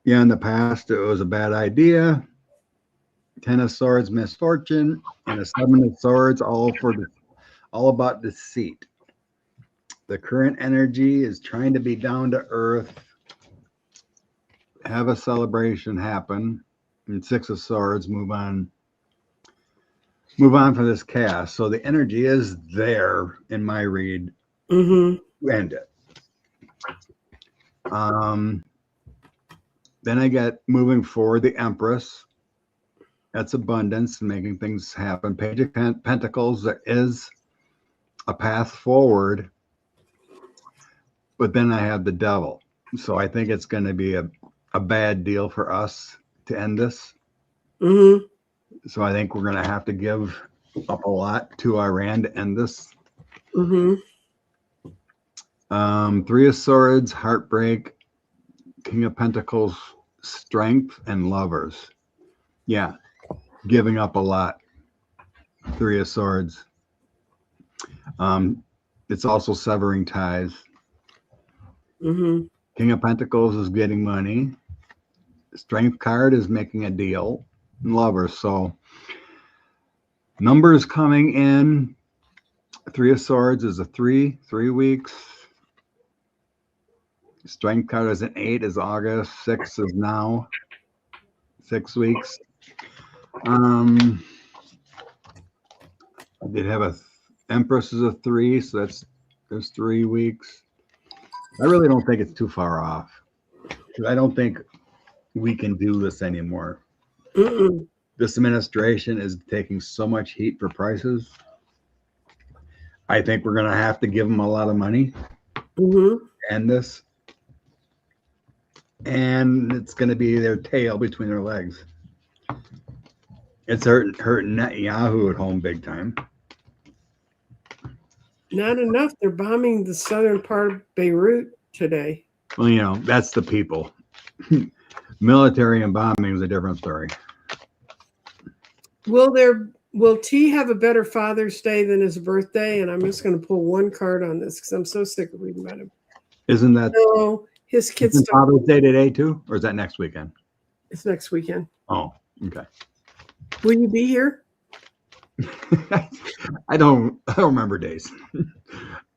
Yeah, in the past, it was a bad idea. 10 of Swords, misfortune, and a 7 of Swords, all about deceit. The current energy is trying to be down to earth, have a celebration happen, and 6 of Swords, move on for this cast. So the energy is there in my read. End it. Then I get moving forward, the Empress. That's abundance and making things happen. Page of Pentacles, there is a path forward. But then I have the Devil. So I think it's going to be a bad deal for us to end this. So I think we're going to have to give up a lot to Iran to end this. 3 of Swords, heartbreak. King of Pentacles, strength, and Lovers. Yeah, giving up a lot. 3 of Swords. It's also severing ties. King of Pentacles is getting money. Strength card is making a deal. And Lovers. So numbers coming in. 3 of Swords is a 3 weeks. Strength card is an 8 is August. 6 is now. 6 weeks. I did have a Empress is a 3, so there's 3 weeks. I really don't think it's too far off. I don't think we can do this anymore. This administration is taking so much heat for prices. I think we're going to have to give them a lot of money. And this. And it's going to be their tail between their legs. It's hurting Netanyahu at home big time. Not enough. They're bombing the southern part of Beirut today. Well, that's the people. Military and bombing is a different story. Will T have a better Father's Day than his birthday? And I'm just going to pull one card on this because I'm so sick of reading about him. Isn't that? No, his kids. Father's Day today too, or is that next weekend? It's next weekend. Oh, okay. Will you be here? I don't remember days.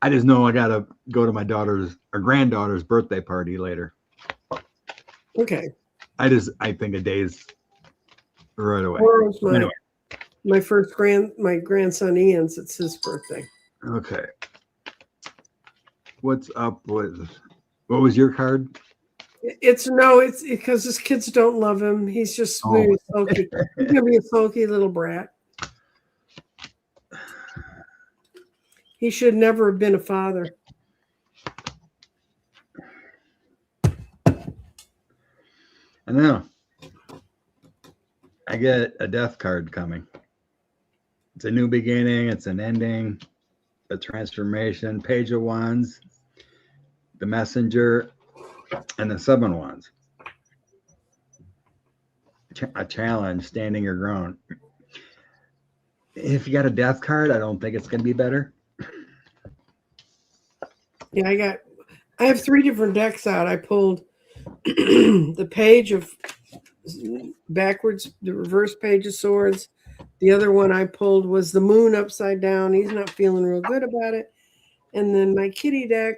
I just know I gotta go to my granddaughter's birthday party later. Okay. I think a day's right away. Anyway. My grandson Ian's, it's his birthday. Okay. What's up with what was your card? It's because his kids don't love him. He's just really sulky. He's gonna be a sulky little brat. He should never have been a father. I know. I get a death card coming. It's a new beginning. It's an ending. A transformation. Page of Wands. The Messenger. And the 7 Wands. A challenge. Standing your ground. If you got a death card, I don't think it's going to be better. Yeah, I have 3 different decks out. I pulled the Page of backwards, the reverse page of swords. The other one I pulled was the moon upside down. He's not feeling real good about it. And then my kitty deck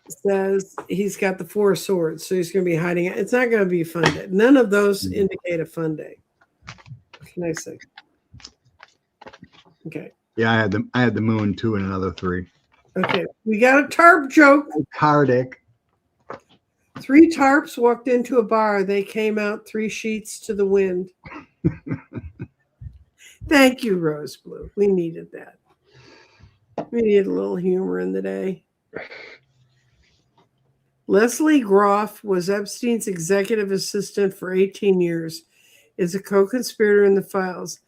says he's got the 4 of swords, so he's going to be hiding it. It's not going to be a fun day. None of those indicate a fun day. What can I say? Okay. Yeah, I had the moon 2 and another 3. Okay. We got a tarp joke. Cardick. 3 tarps walked into a bar. They came out 3 sheets to the wind. Thank you, Rose Blue. We needed that. We needed a little humor in the day. Leslie Groff was Epstein's executive assistant for 18 years, is a co-conspirator in the files.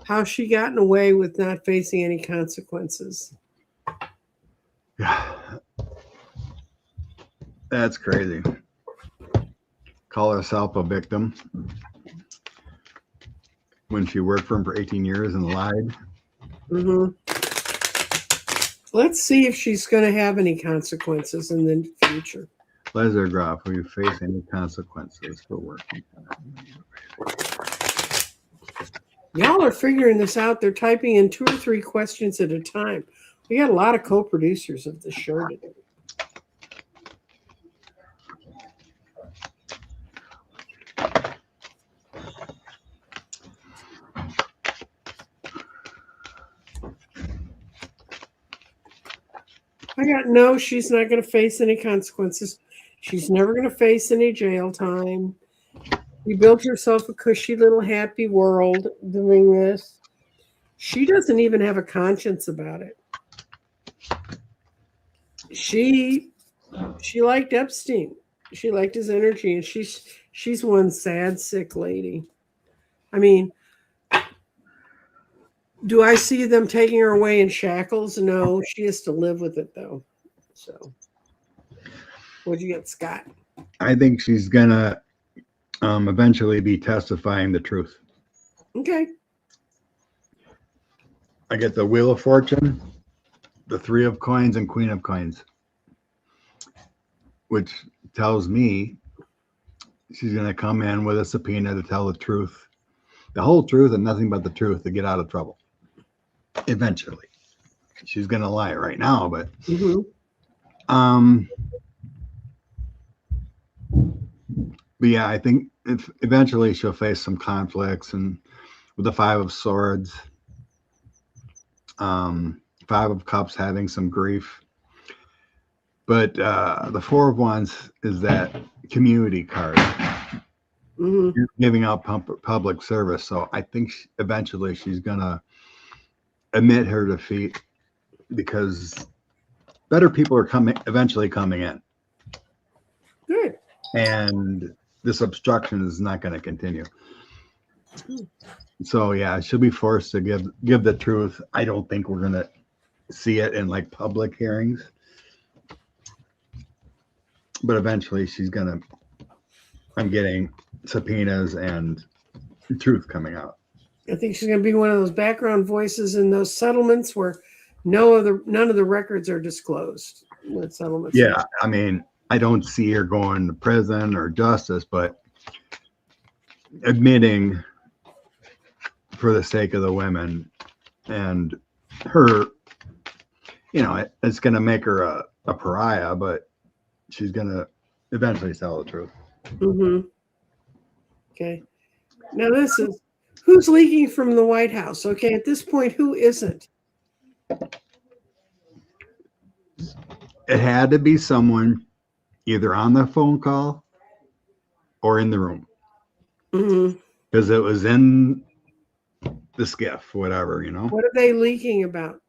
How she gotten away with not facing any consequences. Yeah. That's crazy. Call herself a victim when she worked for him for 18 years and lied. Mm-hmm. Let's see if she's going to have any consequences in the future. Leslie Groff, will you face any consequences for working? Y'all are figuring this out. They're typing in 2 or 3 questions at a time. We got a lot of co-producers of the show today. I got no, she's not going to face any consequences. She's never going to face any jail time. You built herself a cushy little happy world doing this. She doesn't even have a conscience about it. She liked Epstein. She liked his energy, and she's one sad, sick lady. I mean, do I see them taking her away in shackles? No, she has to live with it, though. So, what'd you get, Scott? I think she's gonna eventually be testifying the truth. Okay. I get the Wheel of Fortune, the 3 of Coins, and Queen of Coins, which tells me she's gonna come in with a subpoena to tell the truth, the whole truth, and nothing but the truth to get out of trouble. Eventually, she's gonna lie right now, but but yeah, I think if eventually she'll face some conflicts, and with the 5 of Swords, 5 of Cups having some grief, but the 4 of Wands is that community card, giving out public service. So I think eventually she's gonna admit her defeat, because better people are eventually coming in. Good. And this obstruction is not going to continue. So yeah, she'll be forced to give the truth. I don't think we're going to see it in like public hearings, but eventually she's going to, I'm getting subpoenas and truth coming out. I think she's going to be one of those background voices in those settlements where none of the records are disclosed. With settlements. Yeah, I mean, I don't see her going to prison or justice, but admitting for the sake of the women and her, you know, it's going to make her a pariah, but she's going to eventually tell the truth. Okay. Now this is who's leaking from the White House. Okay, at this point, who isn't? It had to be someone either on the phone call or in the room, because it was in the skiff, whatever, you know. What are they leaking about,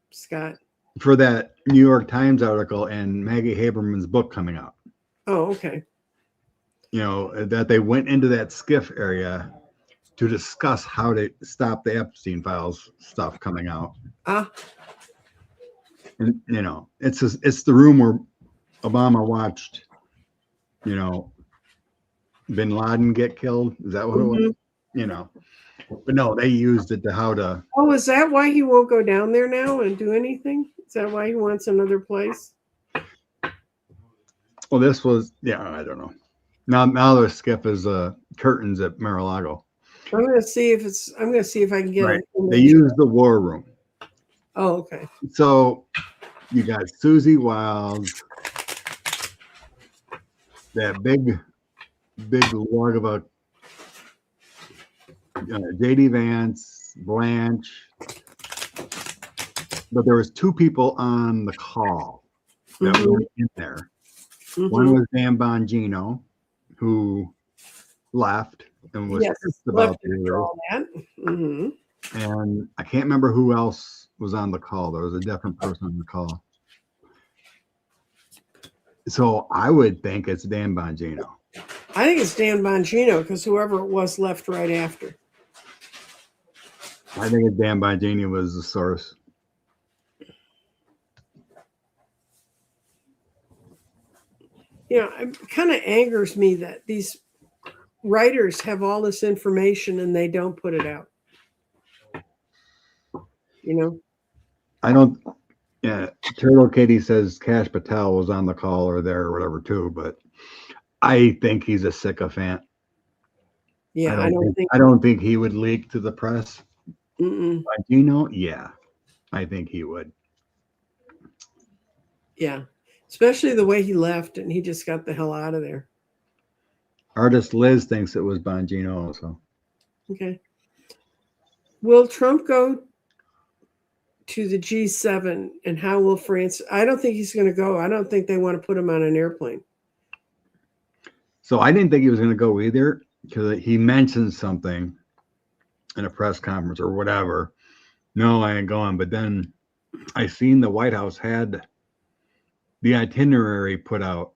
Scott? For that New York Times article and Maggie Haberman's book coming out. Oh, okay. You know, that they went into that skiff area to discuss how to stop the Epstein files stuff coming out. And, you know, it's the room where Obama watched, you know, Bin Laden get killed. Is that what it was? You know, but no, they used it to how to. Oh, is that why he won't go down there now and do anything? Is that why he wants another place? Well, this was, yeah, I don't know. Now the skiff is curtains at Mar-a-Lago. I'm gonna see if I can get Right. an They image. use the war room. Oh, okay. So you got Susie Wiles, that big log of a JD Vance, Blanche, but there was two people on the call that weren't in there. One was Dan Bongino, who left and was pissed about all that. and I can't remember who else was on the call. There was a different person on the call. So I would think it's Dan Bongino. I think it's Dan Bongino because whoever it was left right after. I think it's Dan Bongino was the source. It kind of angers me that these writers have all this information and they don't put it out. I don't. Yeah, Turtle Kitty says Cash Patel was on the call or there or whatever too, but I think he's a sycophant. Yeah, I don't think he would leak to the press. Bongino, yeah, I think he would. Yeah, especially the way he left and he just got the hell out of there. Artist Liz thinks it was Bongino also. Okay. Will Trump go to the G7 and how will France? I don't think he's going to go. I don't think they want to put him on an airplane. So I didn't think he was going to go either because he mentioned something in a press conference or whatever. No, I ain't going. But then I seen the White House had the itinerary put out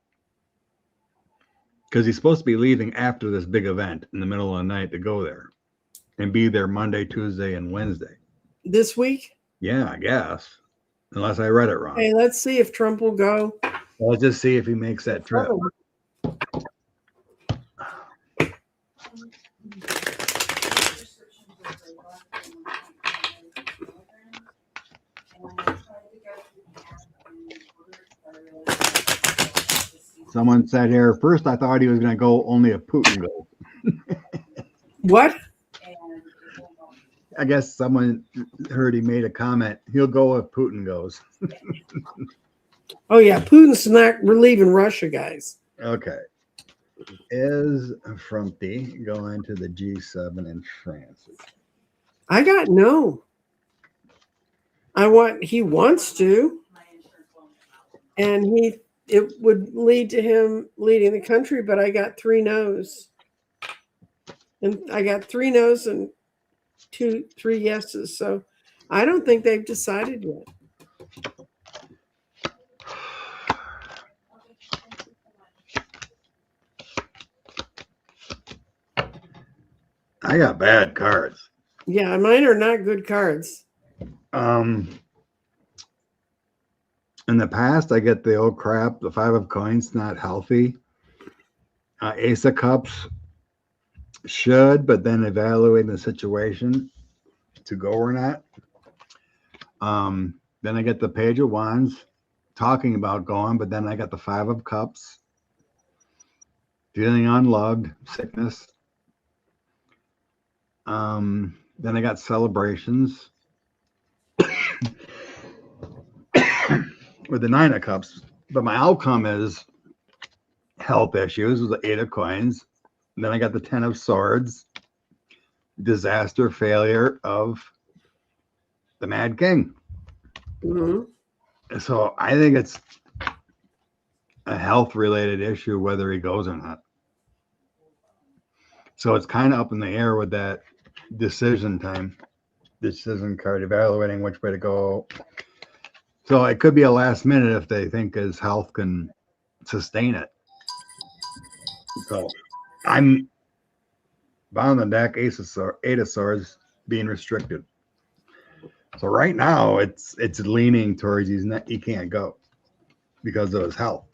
because he's supposed to be leaving after this big event in the middle of the night to go there and be there Monday, Tuesday, and Wednesday. This week? Yeah, I guess. Unless I read it wrong. Hey, let's see if Trump will go. Let's just see if he makes that trip. Someone said here, first I thought he was going to go only if Putin goes. What? I guess someone heard he made a comment. He'll go if Putin goes. Oh, yeah. Putin's not relieving Russia, guys. Okay. Is Frumpy going to the G7 in France? I got no. He wants to. And it would lead to him leading the country, but I got 3 no's. And I got 3 no's and 3 yeses. So I don't think they've decided yet. I got bad cards. Yeah, mine are not good cards. In the past, I get the old crap, the 5 of coins, not healthy. Ace of cups should, but then evaluating the situation to go or not. Then I get the page of wands talking about going, but then I got the 5 of cups, feeling unloved, sickness. Then I got celebrations with the 9 of cups, but my outcome is health issues with the 8 of coins. And then I got the 10 of swords, disaster, failure of the Mad King. So I think it's a health related issue whether he goes or not. So it's kind of up in the air with that decision card evaluating which way to go. So it could be a last minute if they think his health can sustain it. So I'm bottom of the deck, 8 of swords being restricted. So right now it's leaning towards he can't go because of his health.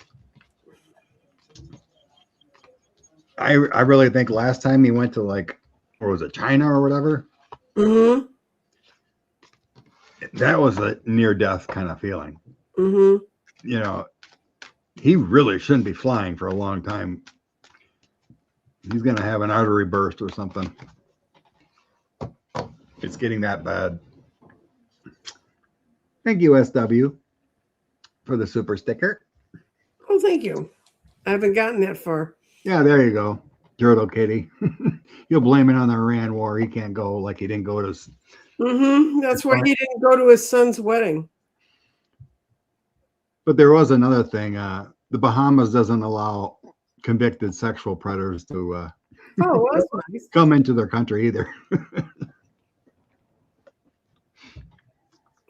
I really think last time he went to or was it China or whatever? That was a near death kind of feeling. He really shouldn't be flying for a long time He's going to have an artery burst or something. It's getting that bad. Thank you, SW, for the super sticker. Oh, thank you. I haven't gotten that far. Yeah, there you go. Turtle Kitty. You'll blame it on the Iran war. He can't go like he didn't go to. That's why he didn't go to his son's wedding. But there was another thing. The Bahamas doesn't allow convicted sexual predators to That's nice. come into their country either.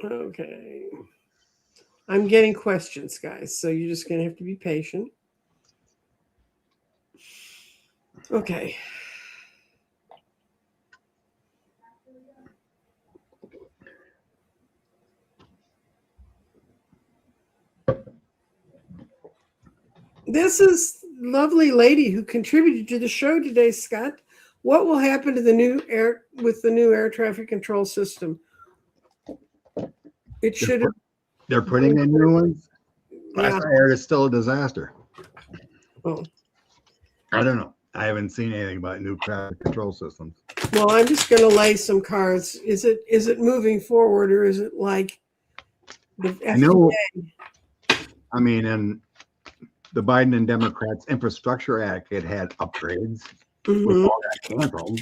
Okay. I'm getting questions, guys, so you're just going to have to be patient. Okay. This is lovely lady who contributed to the show today, Scott. What will happen to the new air traffic control system? It should have. They're putting in new ones. Last I heard, it's still a disaster. Oh, I don't know. I haven't seen anything about new traffic control systems. well, I'm just going to lay some cards. Is it moving forward, or is it like the FDA? I know. I mean, and the Biden and Democrats Infrastructure Act, it had upgrades. With all that canceled.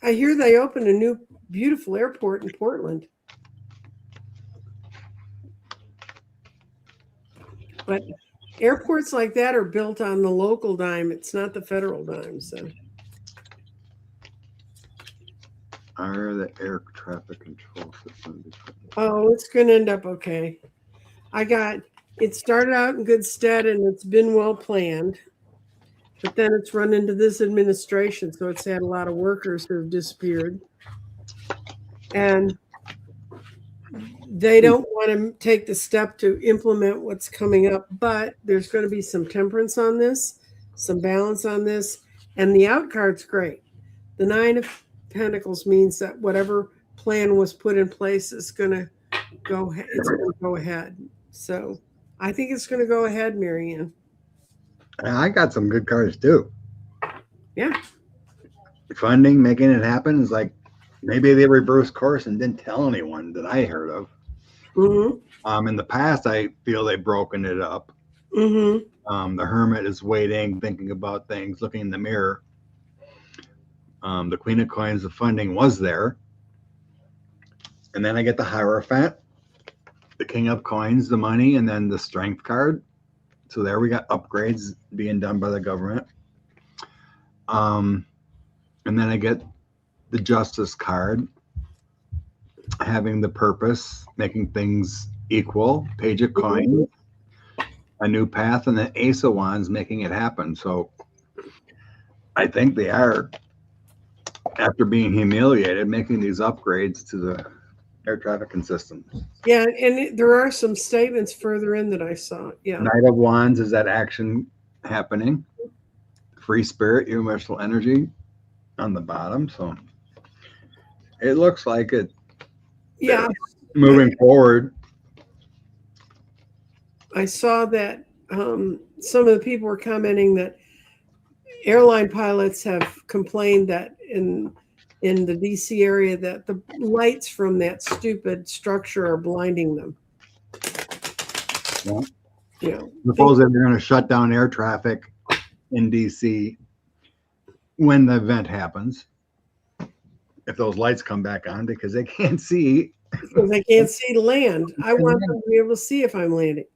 I hear they opened a new beautiful airport in Portland. But airports like that are built on the local dime. It's not the federal dime. So, are the air traffic control system? Oh, it's going to end up okay. It started out in good stead and it's been well planned. But then it's run into this administration, so it's had a lot of workers who have disappeared. And they don't want to take the step to implement what's coming up, but there's going to be some temperance on this, some balance on this, and the out card's great. The 9 of Pentacles means that whatever plan was put in place is going to go ahead. So I think it's going to go ahead, Marianne. I got some good cards too. Yeah. Funding, making it happen is like maybe they reversed course and didn't tell anyone that I heard of. In the past, I feel they've broken it up. The Hermit is waiting, thinking about things, looking in the mirror. The Queen of Coins, the funding was there. And then I get the Hierophant, the King of Coins, the money, and then the Strength card. So there we got upgrades being done by the government. And then I get the Justice card, having the purpose, making things equal, Page of Coins, a new path, and then Ace of Wands, making it happen. So I think they are, after being humiliated, making these upgrades to the air traffic systems. Yeah, and there are some statements further in that I saw. Yeah. Knight of Wands is that action happening. Free spirit, universal energy on the bottom. So it looks like it. Yeah. Moving forward. I saw that some of the people were commenting that airline pilots have complained that in the DC area that the lights from that stupid structure are blinding them. Yeah. Suppose that they're going to shut down air traffic in DC when the event happens. If those lights come back on, because they can't see. Because they can't see land. I want them to be able to see if I'm landing.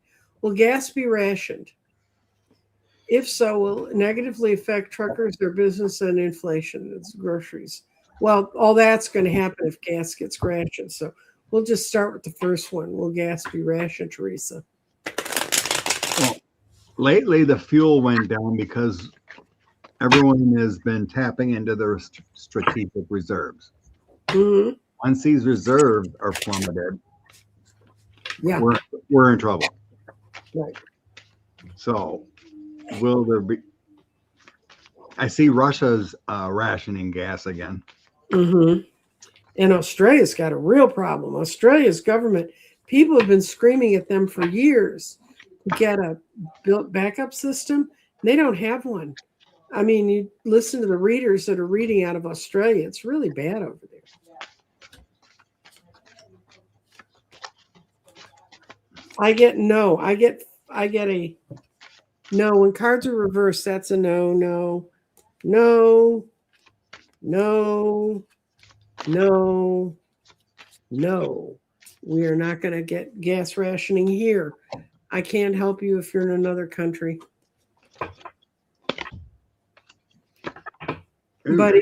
Will gas be rationed? If so, will it negatively affect truckers, their business, and inflation? It's groceries. Well, all that's going to happen if gas gets rationed. So we'll just start with the first one. Will gas be rationed, Teresa? Well, lately, the fuel went down because everyone has been tapping into their strategic reserves. Once these reserves are plummeted, we're in trouble. Right. So will there be? I see Russia's rationing gas again. And Australia's got a real problem. Australia's government, people have been screaming at them for years get a built backup system. They don't have one. I mean, you listen to the readers that are reading out of Australia. It's really bad over there. I get no. I get a no. When cards are reversed, that's a no, no, no, no, no, no. We are not going to get gas rationing here. I can't help you if you're in another country. But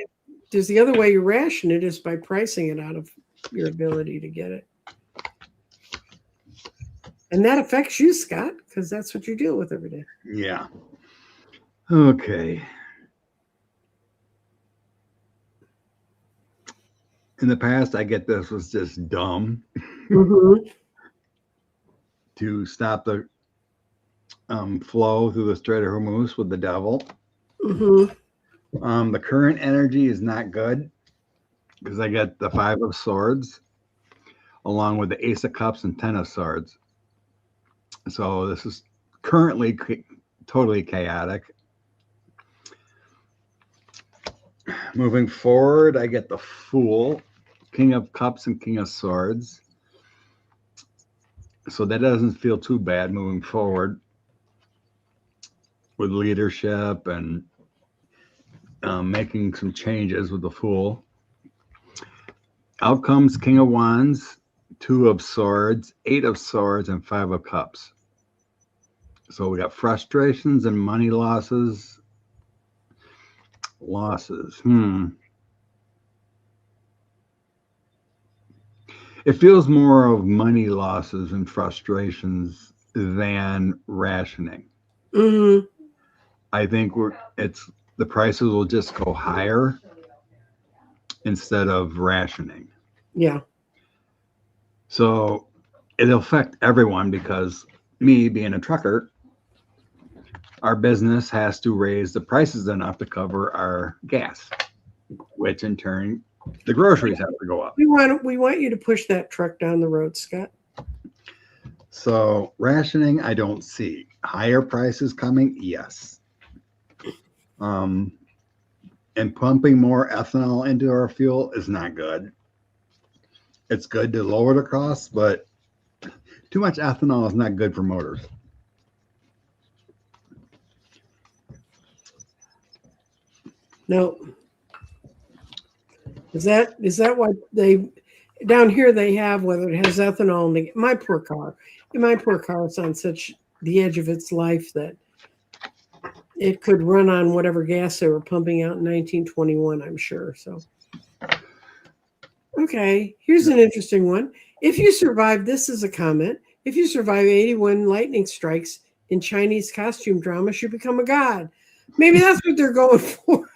there's the other way you ration it is by pricing it out of your ability to get it. And that affects you, Scott, because that's what you deal with every day. Yeah. Okay. In the past, I get this was just dumb to stop the flow through the Strait of Hormuz with the devil. The current energy is not good because I get the 5 of Swords along with the Ace of Cups and 10 of Swords. So this is currently totally chaotic. Moving forward, I get the Fool, King of Cups and King of Swords. So that doesn't feel too bad moving forward with leadership and making some changes with the Fool. Out comes King of Wands, 2 of Swords, 8 of Swords, and 5 of Cups. So we got frustrations and money losses. It feels more of money losses and frustrations than rationing. I think the prices will just go higher instead of rationing. Yeah. So it'll affect everyone because me being a trucker, our business has to raise the prices enough to cover our gas, which in turn the groceries have to go up. We want you to push that truck down the road, Scott. So rationing, I don't see. Higher prices coming, yes. And pumping more ethanol into our fuel is not good. It's good to lower the costs, but too much ethanol is not good for motors. No. Is that what they down here they have, whether it has ethanol in my poor car is on such the edge of its life that it could run on whatever gas they were pumping out in 1921, I'm sure. So okay, here's an interesting one. If you survive, this is a comment. If you survive 81 lightning strikes in Chinese costume dramas, you become a god. Maybe that's what they're going for.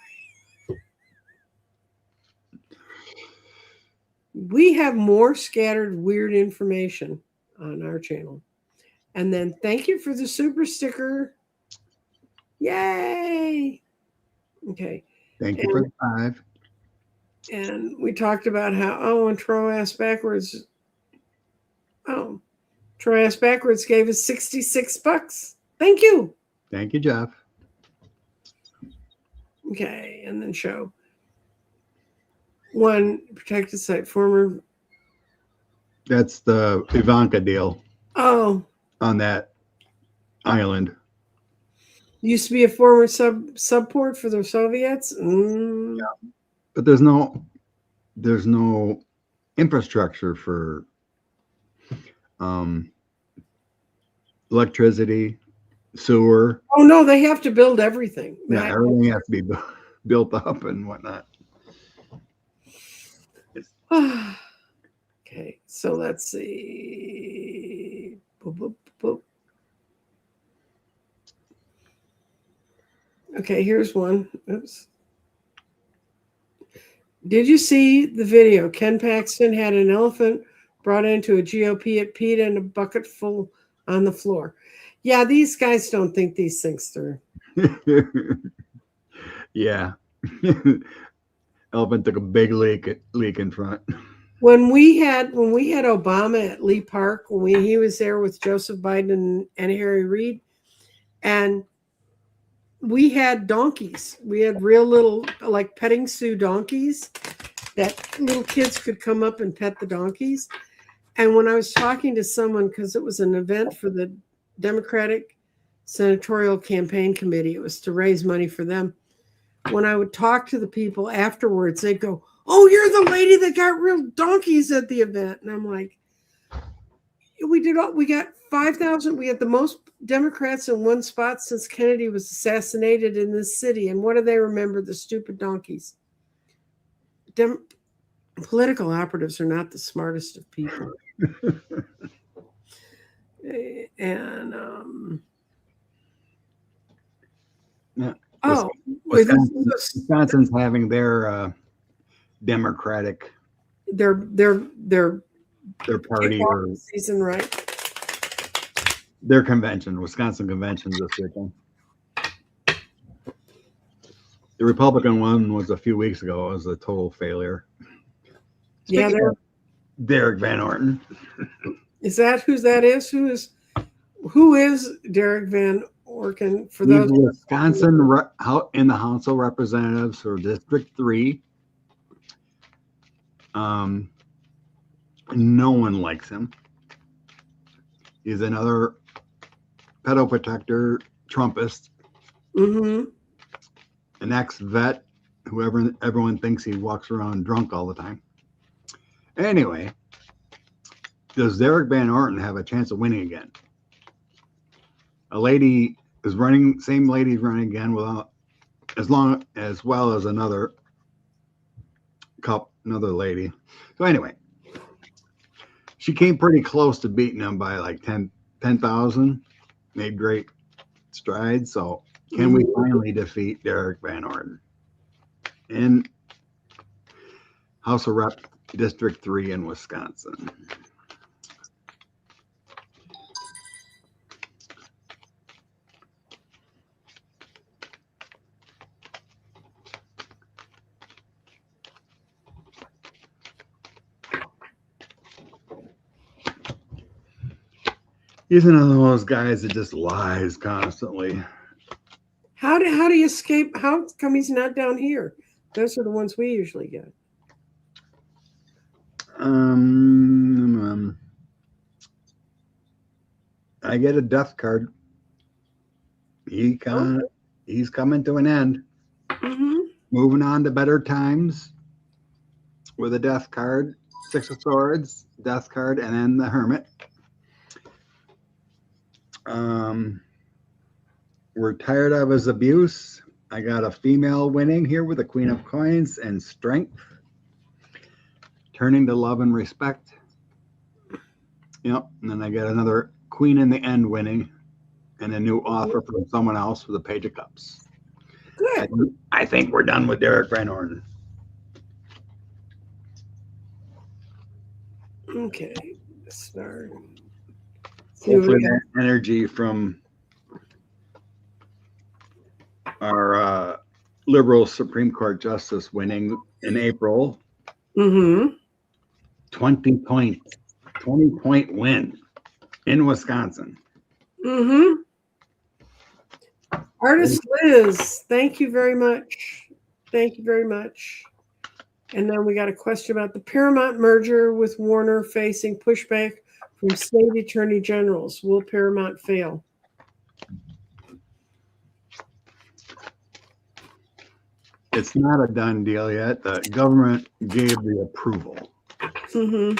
We have more scattered weird information on our channel. And then thank you for the super sticker. Yay. Okay. Thank you for the 5. And we talked about how, and Troy ass backwards. Troy ass backwards gave us $66. Thank you. Thank you, Jeff. Okay. And then show. 1 protected site former. That's the Ivanka deal. Oh. On that island. Used to be a former subport for the Soviets. Yeah. But there's no infrastructure for electricity, sewer. Oh no, they have to build everything. Yeah, everything has to be built up and whatnot. Okay, so let's see. Boop, boop, boop. Okay, here's one. Oops. Did you see the video? Ken Paxton had an elephant brought into a GOP at PETA and a bucket full on the floor. Yeah, these guys don't think these things through. Yeah. Elephant took a big leak in front. When we had Obama at Lee Park, when he was there with Joseph Biden and Harry Reid, and we had donkeys. We had real little, like, petting zoo donkeys that little kids could come up and pet the donkeys. And when I was talking to someone, because it was an event for the Democratic Senatorial Campaign Committee, it was to raise money for them. When I would talk to the people afterwards, they'd go, "Oh, you're the lady that got real donkeys at the event." And I'm like, we got 5,000. We had the most Democrats in one spot since Kennedy was assassinated in this city. And what do they remember? The stupid donkeys. Political operatives are not the smartest of people. And Yeah. oh, Wisconsin's having their Democratic their party or season, right? Their convention, Wisconsin convention this weekend. The Republican one was a few weeks ago. It was a total failure. Yeah, Derek Van Orton. Is that who that is? Who is Derek Van Orton? For those Wisconsin in the House of Representatives for District 3. No one likes him. He's another pedo protector, Trumpist, mm-hmm. an ex-vet, everyone thinks he walks around drunk all the time. Anyway, does Derek Van Orton have a chance of winning again? A lady is running, same lady's running again without, as well as another lady. So anyway, she came pretty close to beating him by like 10,000. Made great strides. So can we finally defeat Derek Van Orton in House of Rep District 3 in Wisconsin? He's another one of those guys that just lies constantly. How do you escape? How come he's not down here? Those are the ones we usually get. I get a death card. He's coming to an end. Mm-hmm. Moving on to better times with a death card, 6 of Swords, death card, and then the Hermit. We're tired of his abuse. I got a female winning here with the Queen of Coins and Strength. Turning to love and respect. Yep. And then I got another Queen in the End winning and a new offer from someone else with a Page of Cups. Good. I think we're done with Derek Van Orton. Okay. Start. Hopefully that energy from our liberal Supreme Court justice winning in April. Mm-hmm. 20-point win in Wisconsin. Mm-hmm. Artist Liz, thank you very much. Thank you very much. And then we got a question about the Paramount merger with Warner facing pushback from state attorney generals. Will Paramount fail? It's not a done deal yet. The government gave the approval. Mm-hmm.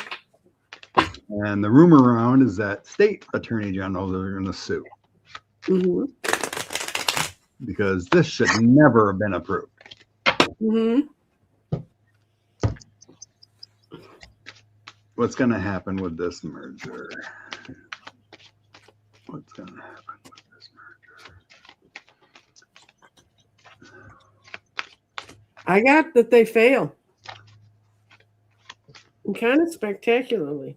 And the rumor around is that state attorney generals are going to sue. Mm-hmm. Because this should never have been approved. Mm-hmm. What's going to happen with this merger? What's going to happen with this merger? I got that they fail. And kind of spectacularly.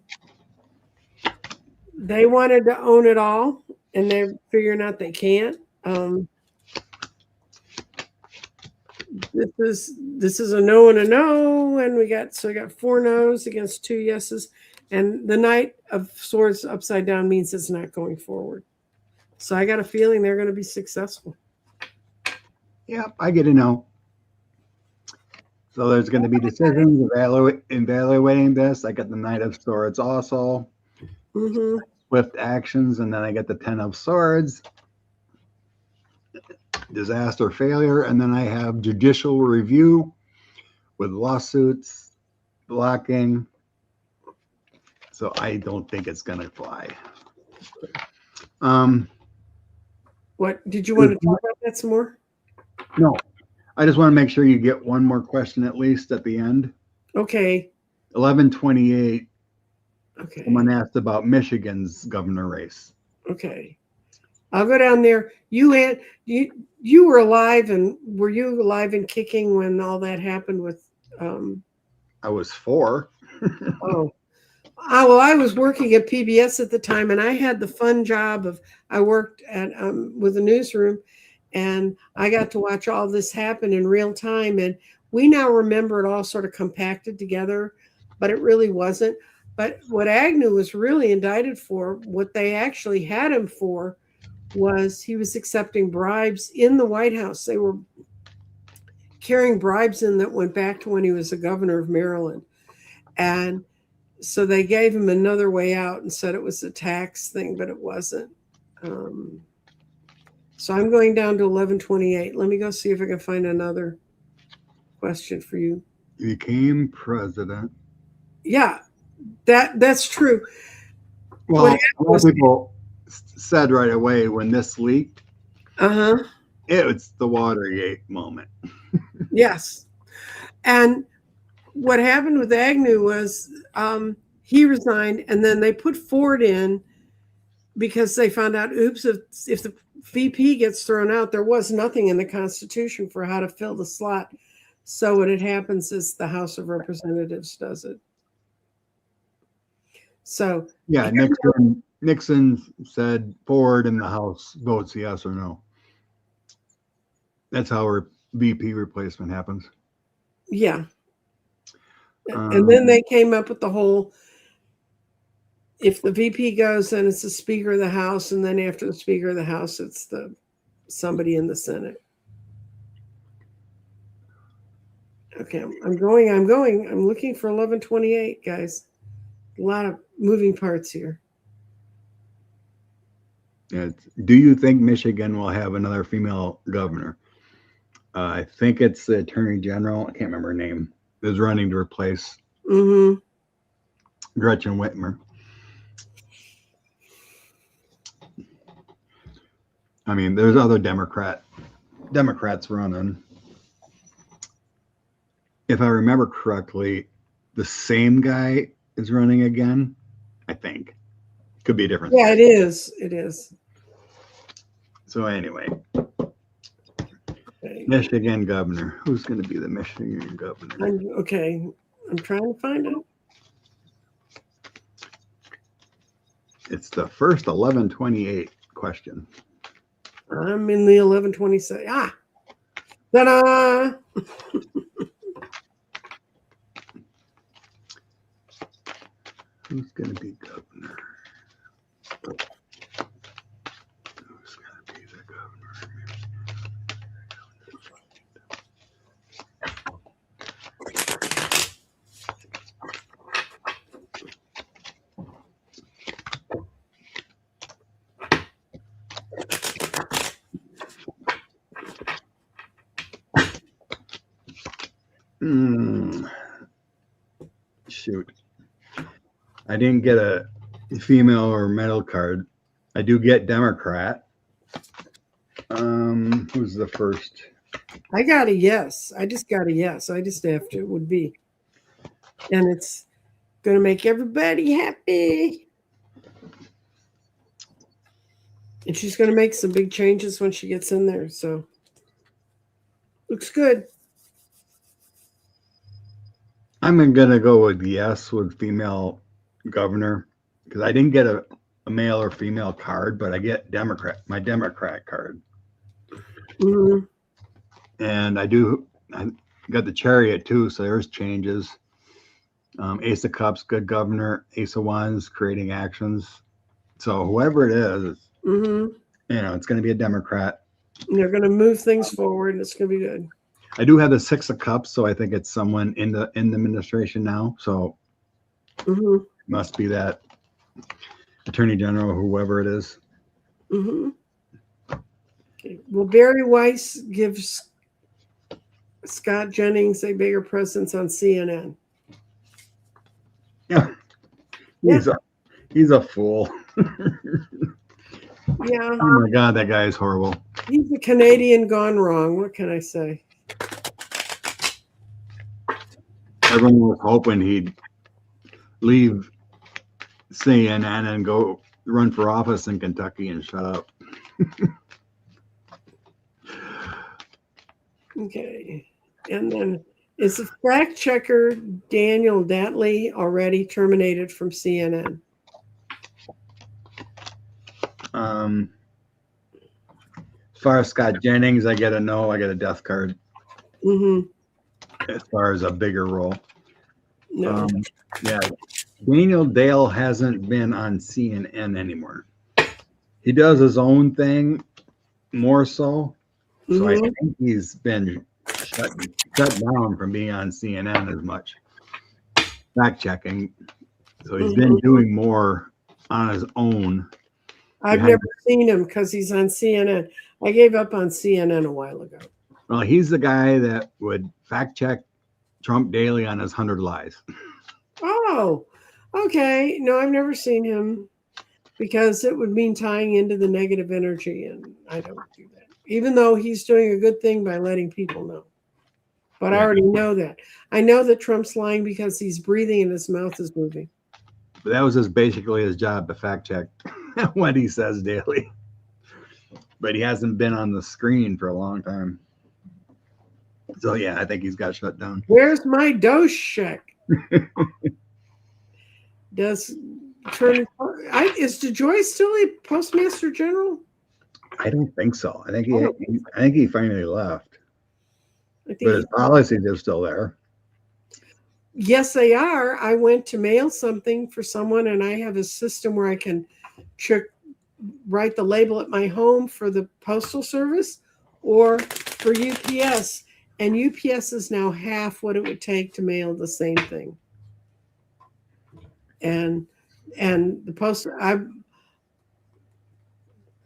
They wanted to own it all, and they're figuring out they can't. this is a no and a no, and we got 4 no's against 2 yeses, and the Knight of Swords upside down means it's not going forward. So I got a feeling they're going to be successful. Yep, I get a no. So there's going to be decisions evaluating this. I got the Knight of Swords also. Mm-hmm. Swift actions, and then I get the 10 of Swords. Disaster, failure, and then I have judicial review with lawsuits, blocking. So I don't think it's going to fly. What did you want to talk about that some more? No, I just want to make sure you get one more question at least at the end. Okay. 1128. Okay. Someone asked about Michigan's governor race. Okay. I'll go down there. You were alive, and were you alive and kicking when all that happened with? I was 4. Oh. Well, I was working at PBS at the time, and I had the fun job of I worked at with a newsroom, and I got to watch all this happen in real time. And we now remember it all sort of compacted together, but it really wasn't. But what Agnew was really indicted for, what they actually had him for, was he was accepting bribes in the White House. They were carrying bribes in that went back to when he was the governor of Maryland. And so they gave him another way out and said it was a tax thing, but it wasn't. So I'm going down to 1128. Let me go see if I can find another question for you. He became president. Yeah, that's true. Well, a lot of people said right away when this leaked, it's the Watergate moment. Yes. And what happened with Agnew was he resigned, and then they put Ford in because they found out, oops, if the VP gets thrown out, there was nothing in the Constitution for how to fill the slot. So what happens is the House of Representatives does it. So yeah, Nixon said Ford, and the House votes yes or no. That's how our VP replacement happens. Yeah. And then they came up with the whole, if the VP goes, then it's the Speaker of the House, and then after the Speaker of the House, it's somebody in the Senate. Okay, I'm looking for 1128, guys. A lot of moving parts here. Do you think Michigan will have another female governor? I think it's the Attorney General. I can't remember her name. Is running to replace Gretchen Whitmer. I mean, there's other Democrats running. If I remember correctly, the same guy is running again. I think could be a different. Yeah, it is. It is. So anyway, Michigan governor. Who's going to be the Michigan governor? I'm trying to find it. It's the first 1128 question. I'm in the 1127. Ta-da! Who's going to be governor? Who's going to be the governor? Shoot. I didn't get a female or male card. I do get Democrat. Who's the first? I got a yes. I just got a yes. I just have to. It would be. And it's going to make everybody happy. And she's going to make some big changes when she gets in there. So looks good. I'm going to go with yes with female governor because I didn't get a male or female card, but I get my Democrat card. And I do I got the Chariot too, so there's changes. Ace of Cups, good governor. Ace of Wands, creating actions. So whoever it is, Mm-hmm. it's going to be a Democrat. They're going to move things forward, and it's going to be good. I do have the Six of Cups, so I think it's someone in the administration now. So Mm-hmm. must be that Attorney General, whoever it is. Mm-hmm. Okay. Will Barry Weiss gives Scott Jennings a bigger presence on CNN? Yeah, he's a fool. Yeah. Oh my God, that guy is horrible. He's a Canadian gone wrong. What can I say? Everyone was hoping he'd leave CNN and go run for office in Kentucky and shut up. Okay. And then is the fact checker Daniel Datley already terminated from CNN? As far as Scott Jennings, I get a no. I get a death card. Mm-hmm. As far as a bigger role. No. Yeah. Daniel Dale hasn't been on CNN anymore. He does his own thing more so. So I think he's been shut down from being on CNN as much. Fact checking. So he's been doing more on his own. I've never seen him because he's on CNN. I gave up on CNN a while ago. Well, he's the guy that would fact check Trump daily on his 100 lies. Oh, okay. No, I've never seen him because it would mean tying into the negative energy, and I don't do that. Even though he's doing a good thing by letting people know. But I already know that. I know that Trump's lying because he's breathing and his mouth is moving. But that was basically his job to fact check what he says daily. But he hasn't been on the screen for a long time. So yeah, I think he's got shut down. Where's my dose check? Is DeJoy still a postmaster general? I don't think so. I think he finally left. But his policies are still there. Yes, they are. I went to mail something for someone, and I have a system where I can write the label at my home for the postal service or for UPS. And UPS is now half what it would take to mail the same thing. And the post,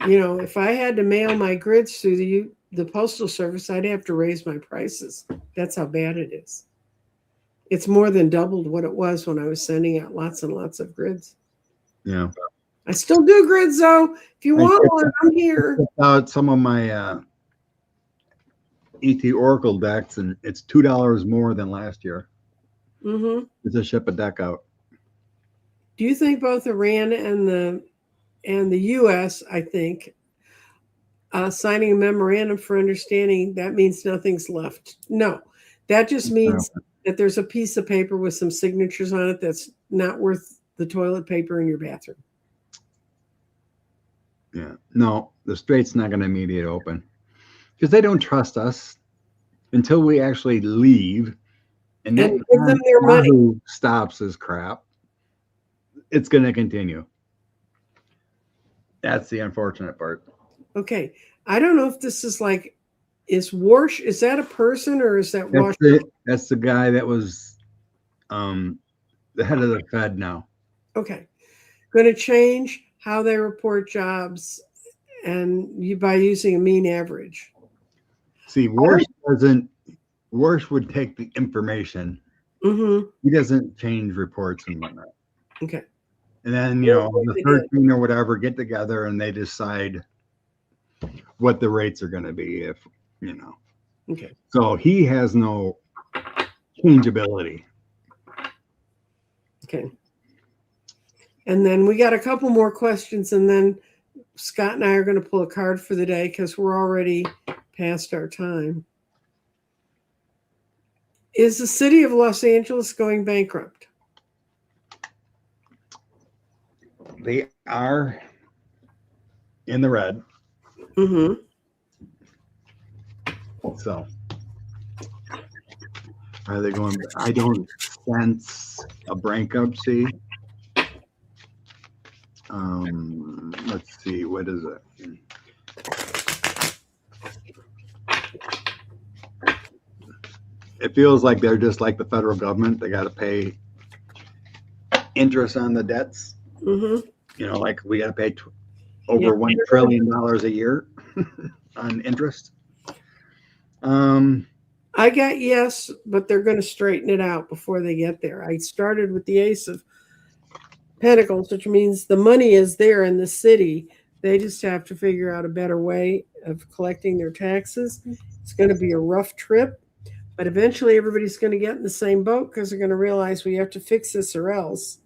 if I had to mail my grids through the postal service, I'd have to raise my prices. That's how bad it is. It's more than doubled what it was when I was sending out lots and lots of grids. Yeah. I still do grids though. If you want one, I'm here. Out some of my ET Oracle decks, and it's $2 more than last year. Mm-hmm. To ship a deck out. Do you think both Iran and the U.S. I think signing a memorandum for understanding that means nothing's left? No, that just means that there's a piece of paper with some signatures on it that's not worth the toilet paper in your bathroom. Yeah, no, the Strait's not going to immediately open because they don't trust us until we actually leave, and then give them their money. Stops this crap. It's going to continue. That's the unfortunate part. Okay, I don't know if this is like, is that a person or is that Wash? That's the guy that was the head of the Fed now. Okay, going to change how they report jobs, and by using a mean average. See, Warsh would take the information. Mm-hmm. He doesn't change reports and whatnot. Okay. And then, the 13 or whatever get together and they decide what the rates are going to be Okay. So he has no changeability. Okay. And then we got a couple more questions, and then Scott and I are going to pull a card for the day because we're already past our time. Is the city of Los Angeles going bankrupt? They are in the red. Mm-hmm. So Are they going? I don't sense a bankruptcy. Let's see, what is it? It feels like they're just like the federal government. They got to pay interest on the debts. Mm-hmm. You know, like we got to pay over $1 trillion a year on interest. I got yes, but they're going to straighten it out before they get there. I started with the Ace of Pentacles, which means the money is there in the city. They just have to figure out a better way of collecting their taxes. It's going to be a rough trip, but eventually everybody's going to get in the same boat because they're going to realize we have to fix this or else.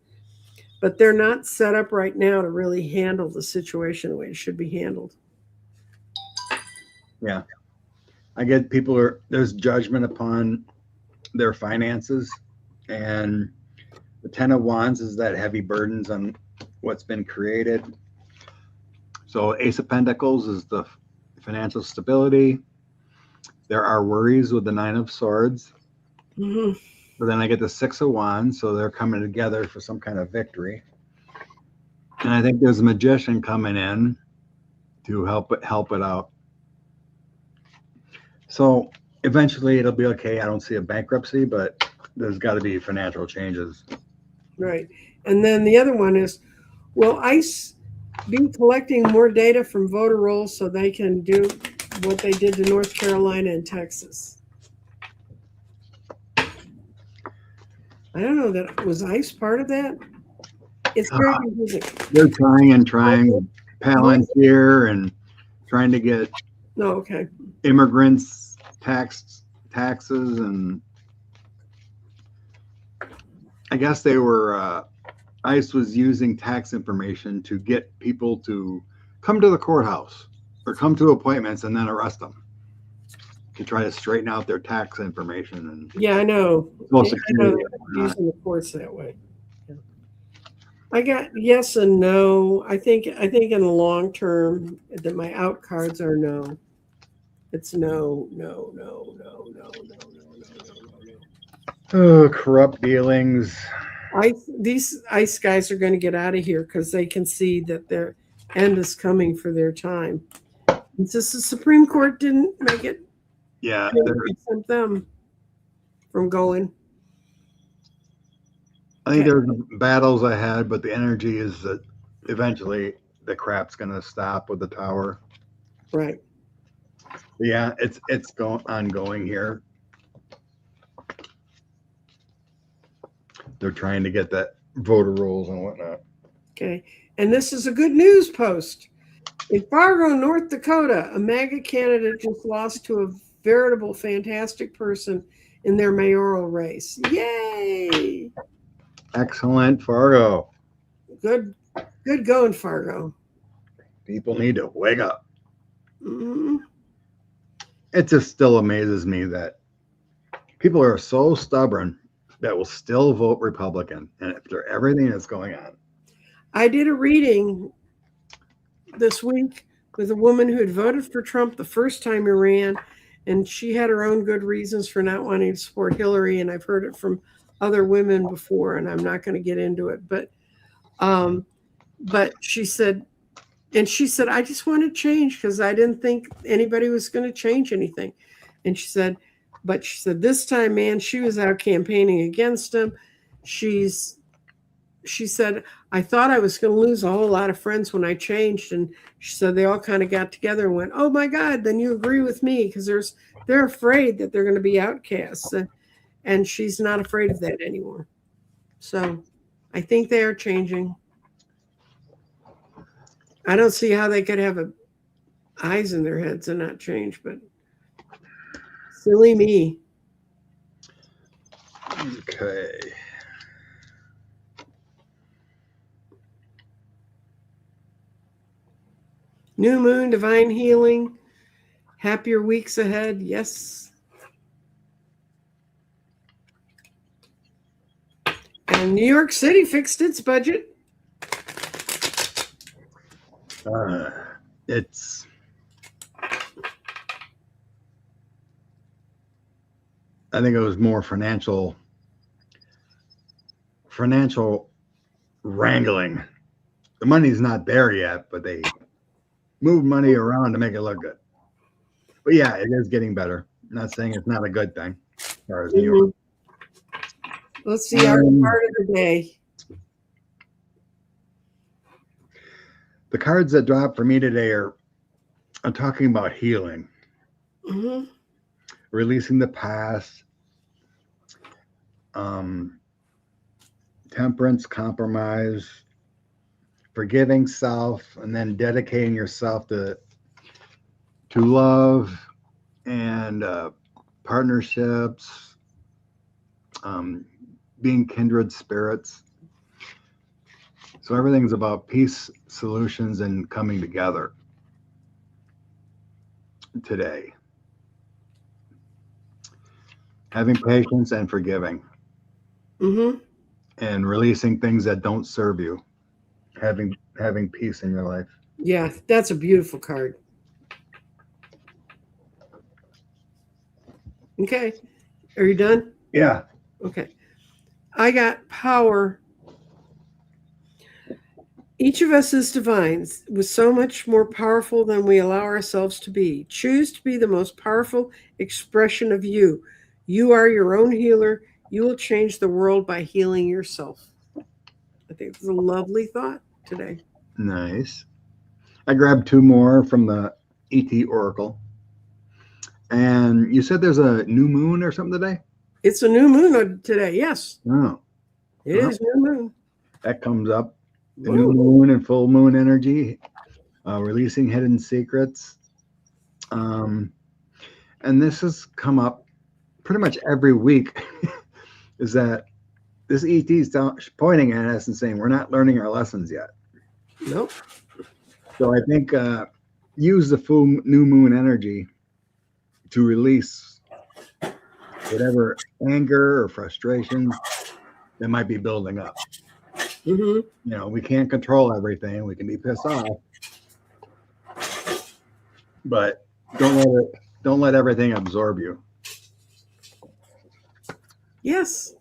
But they're not set up right now to really handle the situation the way it should be handled. Yeah. I get there's judgment upon their finances, and the 10 of Wands is that heavy burdens on what's been created. So Ace of Pentacles is the financial stability. There are worries with the 9 of Swords. Mm-hmm. But then I get the 6 of Wands, so they're coming together for some kind of victory. And I think there's a magician coming in to help it out. So eventually it'll be okay. I don't see a bankruptcy, but there's got to be financial changes. Right. And then the other one is, will ICE be collecting more data from voter rolls so they can do what they did to North Carolina and Texas? I don't know. That was ICE part of that? It's very confusing. They're trying Palantir and trying to get immigrants taxes, and I guess they were ICE was using tax information to get people to come to the courthouse or come to appointments and then arrest them to try to straighten out their tax information. And yeah, I know. Social I know using the courts that way. Yeah. I got yes and no. I think in the long term that my out cards are no. It's no. Oh, corrupt dealings. These ICE guys are going to get out of here because they can see that their end is coming for their time. And since the Supreme Court didn't make it, exempt them from going. I think there's battles ahead, but the energy is that eventually the crap's going to stop with the tower. Right. Yeah, it's ongoing here. They're trying to get that voter rolls and whatnot. Okay. And this is a good news post. In Fargo, North Dakota, a MAGA candidate just lost to a veritable fantastic person in their mayoral race. Yay! Excellent, Fargo. Good going, Fargo. People need to wake up. Mm-hmm. It just still amazes me that people are so stubborn that will still vote Republican, and after everything that's going on. I did a reading this week with a woman who had voted for Trump the first time he ran, and she had her own good reasons for not wanting to support Hillary, and I've heard it from other women before, and I'm not going to get into it, but she said, I just want to change because I didn't think anybody was going to change anything. And she said, this time, man, she was out campaigning against him. She said, I thought I was going to lose a whole lot of friends when I changed. And she said they all kind of got together and went, oh my God, then you agree with me, because they're afraid that they're going to be outcasts. And she's not afraid of that anymore. So I think they are changing. I don't see how they could have eyes in their heads and not change, but silly me. Okay. New moon, divine healing, happier weeks ahead. Yes. And New York City fixed its budget. I think it was more financial wrangling. The money's not there yet, but they move money around to make it look good. But yeah, it is getting better. I'm not saying it's not a good thing as far as New York. Let's see our card of the day. The cards that dropped for me today are talking about healing, releasing the past, temperance, compromise, forgiving self, and then dedicating yourself to love and partnerships, being kindred spirits. So everything's about peace, solutions, and coming together today. Having patience and forgiving. And releasing things that don't serve you. Having peace in your life. Yeah, that's a beautiful card. Okay. Are you done? Yeah. Okay. I got power. Each of us is divine, with so much more powerful than we allow ourselves to be. Choose to be the most powerful expression of you. You are your own healer. You will change the world by healing yourself. I think it's a lovely thought today. Nice. I grabbed 2 more from the ET Oracle. And you said there's a new moon or something today? It's a new moon today, yes. Oh. It is new moon. That comes up. The new moon and full moon energy, releasing hidden secrets. And this has come up pretty much every week, is that this ET is pointing at us and saying, we're not learning our lessons yet. Nope. So I think use the full new moon energy to release whatever anger or frustration that might be building up. You know, we can't control everything. We can be pissed off, but don't let everything absorb you. Yes.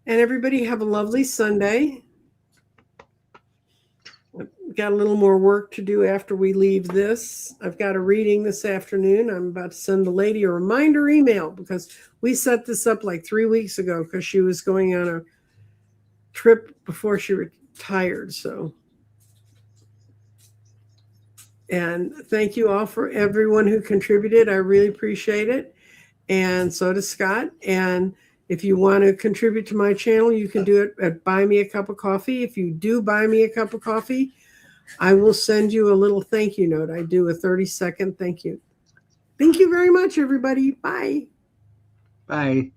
And everybody have a lovely Sunday. I've got a little more work to do after we leave this. I've got a reading this afternoon. I'm about to send the lady a reminder email because we set this up like 3 weeks ago because she was going on a trip before she retired. So, and thank you all for everyone who contributed. I really appreciate it. And so does Scott. And if you want to contribute to my channel, you can do it at Buy Me a Cup of Coffee. If you do buy me a cup of coffee, I will send you a little thank you note. I do a 30-second thank you. Thank you very much, everybody. Bye. Bye.